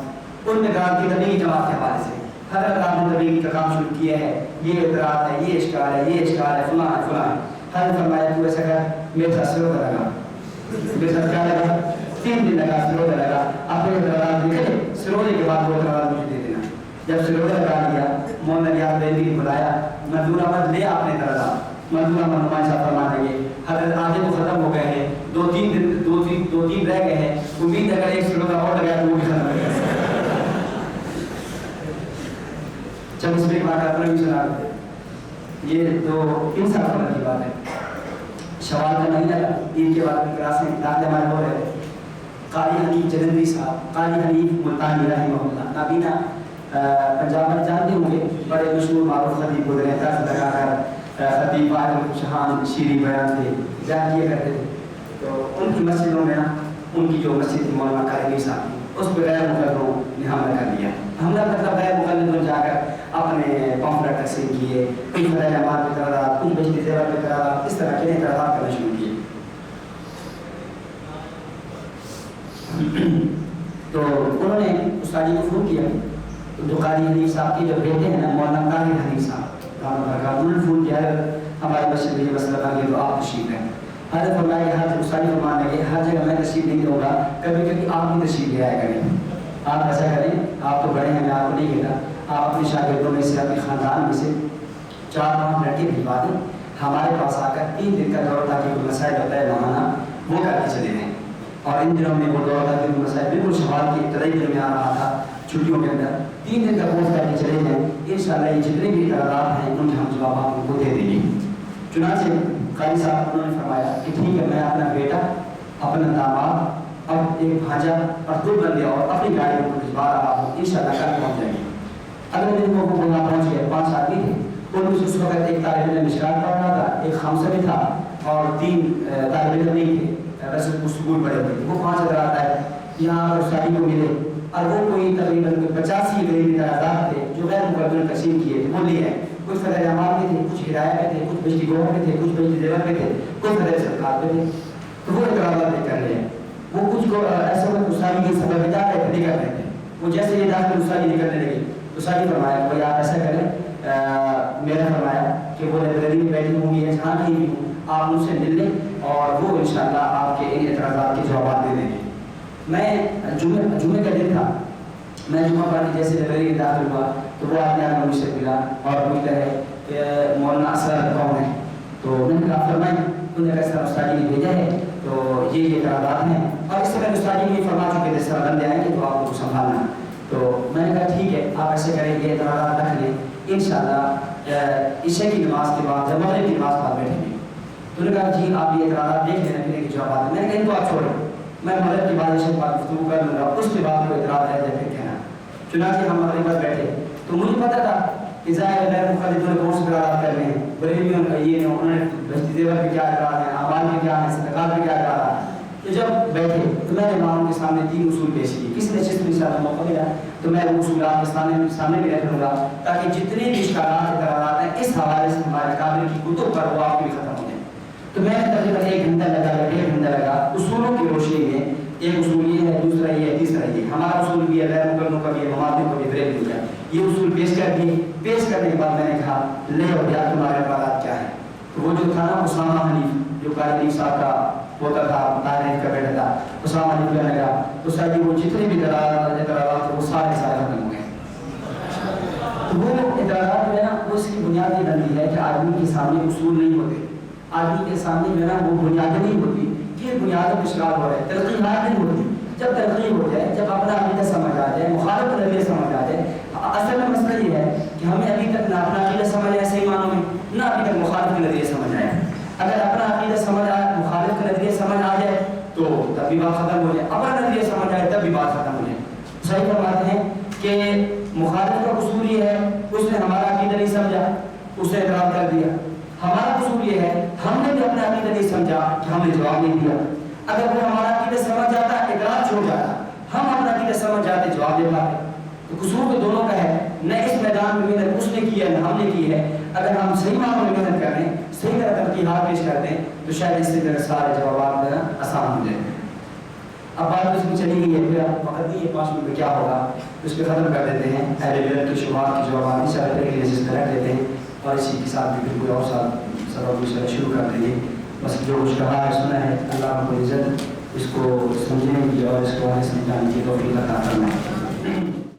ان نے کہا کہ تبلیغی جماعت کے حوالے سے حضرت آپ نے تبلیغی کا کام شروع کیا ہے، یہ اعتراض ہے، یہ اشکال ہے، یہ اشکال ہے، فلاں ہے فلاں ہے. حضرت فرمایا تو ایسا کر میرے ساتھ سروہ لگا، میرے ساتھ کیا لگا؟ 3 دن لگا سروہ لگا. اپنے اعتراضات لکھے، سروے کے بعد وہ اعتراضات مجھے دے دینا. جب سروہ لگا لیا مولانا ریاض دہلوی نے بلایا، منظور احمد لے اپنے اعتراضات. منظور احمد نعمانی صاحب فرمانے لگے حضرت آدھے تو ختم ہو گئے ہیں، 2-3 رہ گئے ہیں، امید اگر ایک سروہ اور لگایا تو وہ بھی ختم ہو گیا. فرما کر اپنا بھی سنا دیتے. یہ تو انسان فرق کی بات ہے. شوال کا مہینہ عید کے بعد کی کلاسیں داخلے ہمارے ہو رہے تھے. قاری حنیف جلندری صاحب، قاری حنیف ملتانی رحمہ اللہ، نابینا پنجاب میں جانتے ہوں گے، بڑے مشہور معروف خطیب گزرے ہیں. طرز لگا کر خطیب واحد شہان شیریں بیان تھے بیان کیا کرتے تھے. تو ان کی مسجدوں میں نا ان کی جو مسجد تھی مولانا قاری صاحب، اس پہ غیر مقلدوں نے حملہ کر دیا. حملہ مطلب غیر مقلدوں جا کر اپنے پامفلٹ تقسیم کیے، کچھ فتح جماعت پہ اعتراضات، کچھ بجلی زیور پہ اعتراضات، اس طرح کے اعتراضات کرنا شروع کیے. تو انہوں نے استاد جی کو فون کیا. جو قاری حنیف صاحب کے جو بیٹے ہیں نا مولانا قاری حنیف صاحب، انہوں نے فون کیا ہمارے مسجد میں یہ مسئلہ آ گیا تو آپ تشریف لیں. حضرت فرمایا کہ ہر استاد جی فرمانے لگے ہر جگہ میں تشریف نہیں دوں گا، کبھی کبھی آپ بھی تشریف لے آیا کریں. آپ ایسا کریں، آپ تو بڑے ہیں، میں آپ کو نہیں کہتا، آپ اپنے شاگردوں میں سے اپنے خاندان میں سے 4-5 لڑکے بھجوا دیں ہمارے پاس آ کر 3 دن کا دور تاکہ کوئی مسائل ہوتا ہے ماہانہ وہ کر کے چلے جائیں. اور ان دنوں میں وہ دور تاکہ کوئی مسائل بالکل شوال کی ابتدائی دن میں آ رہا تھا چھٹیوں کے اندر 3 دن کا کورس کر کے چلے جائیں. انشاءاللہ یہ جتنے بھی اعتراضات ہیں ان کے ہم جوابات ان کو دے دیں گے. چنانچہ قاری صاحب انہوں نے فرمایا کہ ٹھیک ہے، میں اپنا بیٹا، اپنا داماد، اب ایک بھانجا اور 2 بندے اور اپنی گاڑی کو بھجوا رہا ہوں، انشاءاللہ کل پہنچ جائیں گے. اگلے دن وہ وہاں پہنچ گئے. 5 آدمی تھے. ان میں سے اس وقت ایک طالب علم مشکات پڑھ رہا تھا، ایک خامسہ بھی تھا اور 3 طالب علم نہیں تھے. ویسے وہ سکول پڑے ہوئے تھے. وہ 5 حضرات آئے یہاں پر استادی کو ملے اور وہ کوئی تقریباً 85 قریبی اعتراضات تھے جو غیر مقدر تقسیم کیے تھے وہ لیے ہیں. کچھ فتح جماعت میں تھے، کچھ ہدایت میں تھے، کچھ بجلی گوہر میں تھے، کچھ بجلی زیور میں تھے، کچھ فتح سرکار میں تھے. تو وہ اعتراضات لے کر لے وہ کچھ کو ایسے میں استادی کے سبب بتا رہے تھے، کر رہے تھے. وہ جیسے یہ داخل استادی نکلنے لگے تو استادی فرمایا کوئی آپ ایسا کریں، میں نے فرمایا کہ وہ لائبریری میں بیٹھی ہوں گی جہاں کہیں بھی ہوں، آپ ان سے مل لیں اور وہ انشاءاللہ آپ کے ان اعتراضات کے جوابات دے دیں گے. میں جمعے کا دن تھا، میں جمعہ پڑھ کے جیسے لائبریری میں داخل ہوا تو وہ آدمی آگے مجھ سے ملا اور پوچھتا ہے کہ مولانا اسرار کون ہے. تو میں نے کہا فرمائیں. انہوں نے کہا اس طرح استاد جی نے بھیجا ہے تو یہ اعتراضات ہیں اور اس طرح استاد جی نے فرما چکے تھے سر بندے آئیں گے تو آپ کو سنبھالنا. تو میں نے کہا ٹھیک ہے، آپ ایسے کریں گے، اعتراضات رکھ لیں، انشاءاللہ عشاء کی نماز کے بعد جب مغرب کی نماز بعد بیٹھیں گے. تو انہوں نے کہا جی آپ یہ اعتراضات دیکھ لینا پھر ایک جواب آتے. میں نے کہا ان کو آپ چھوڑیں، میں مغرب کی بعد عشاء کے بعد گفتگو کر لوں گا، اس کے بعد کوئی اعتراض رہ جائے پھر کہنا. چنانچہ ہم مغرب پر بیٹھے تو مجھے پتا تھا کہ ظاہر غیر مخالفوں نے کون سے اعتراضات کر رہے ہیں. بریلیوں کا یہ انہوں نے بجلی زیور پہ کیا اعتراض ہیں، اعمال میں کیا ہے، صدقات میں کیا اعتراض ہے. تو جب بیٹھے تو میں نے امام کے سامنے 3 اصول پیش کیے. کسی نے جس میں موقع ملا تو میں وہ اصول آپ کے سامنے بھی رکھ لوں گا تاکہ جتنے بھی اشکالات اعتراضات ہیں اس حوالے سے ہمارے قابل کی کتب پر وہ آپ کے بھی ختم ہو جائیں. تو میں نے تقریباً 1 گھنٹہ لگا یا 1.5 گھنٹہ لگا اصولوں کی روشنی میں. ایک اصول یہ ہے، دوسرا یہ ہے، تیسرا یہ. ہمارا اصول بھی ہے، غیر مقرروں کا بھی ہے، مماثل کا بھی، بریلویوں کا. یہ اصول پیش کر دیے. پیش کرنے کے بعد میں نے کہا لے اور یا تمہارے اعتراضات کیا ہے. تو وہ جو تھا نا اسامہ حنیف جو قاری حنیف صاحب کا پوتا تھا، قاری حنیف کا بیٹا تھا، اسامہ حنیف کہنے لگا تو سر جی وہ جتنے بھی اعتراضات تھے وہ سارے ختم ہو گئے. تو وہ اعتراضات جو ہے نا وہ اس کی بنیادی بنتی ہے کہ آدمی کے سامنے اصول نہیں ہوتے، آدمی کے سامنے جو ہے نا وہ بنیادیں نہیں ہوتی. یہ بنیادوں پہ اشکال ہو رہا ہے، ترقیحات نہیں ہوتی. جب ترقی ہو جائے، جب اپنا عقیدہ سمجھ آ جائے، مخالف نظریہ سمجھ آ جائے. اصل میں مسئلہ یہ ہے کہ ہمیں ابھی تک نہ اپنا عقیدہ سمجھ آیا صحیح معنوں میں، نہ ابھی تک مخالف کا نظریہ سمجھ آیا. اگر اپنا عقیدہ سمجھ آئے، مخالف کا نظریہ سمجھ آ جائے تو تب بھی بات ختم ہو جائے، اپنا نظریہ سمجھ آئے تب بھی بات ختم ہو جائے. صحیح فرماتے ہیں کہ مخالف کا قصور یہ ہے اس نے ہمارا عقیدہ نہیں سمجھا، اس نے اعتراض کر دیا. ہمارا قصور یہ ہے ہم نے بھی اپنا عقیدہ نہیں سمجھا کہ ہم نے جواب نہیں دیا. اگر وہ ہمارا عقیدہ سمجھ جاتا اعتراض چھوڑ جاتا، ہم اپنا عقیدہ سمجھ جاتے جواب دے پاتے. تو قصور تو دونوں کا ہے، نہ اس میدان میں محنت اس نے کی ہے نہ ہم نے کی ہے. اگر ہم صحیح معنوں میں محنت کر لیں، صحیح طرح ترقیحات پیش کر دیں تو شاید اس سے سارے جوابات دینا آسان ہو جائے. اب بات اس میں چلی گئی ہے، پھر وقت نہیں ہے 5 منٹ میں کیا ہوگا اس پہ ختم کر دیتے ہیں. اہل بیت کے شبہات کے جوابات انشاءاللہ کے لیے رکھ لیتے ہیں اور اسی کے ساتھ بھی کوئی اور سبق دوسرا شروع کر دیں گے. بس جو کچھ کہا ہے سنا ہے، اللہ رب العزت اس کو سمجھنے کی اور اس کو سمجھانے کی توفیق عطا فرمائے.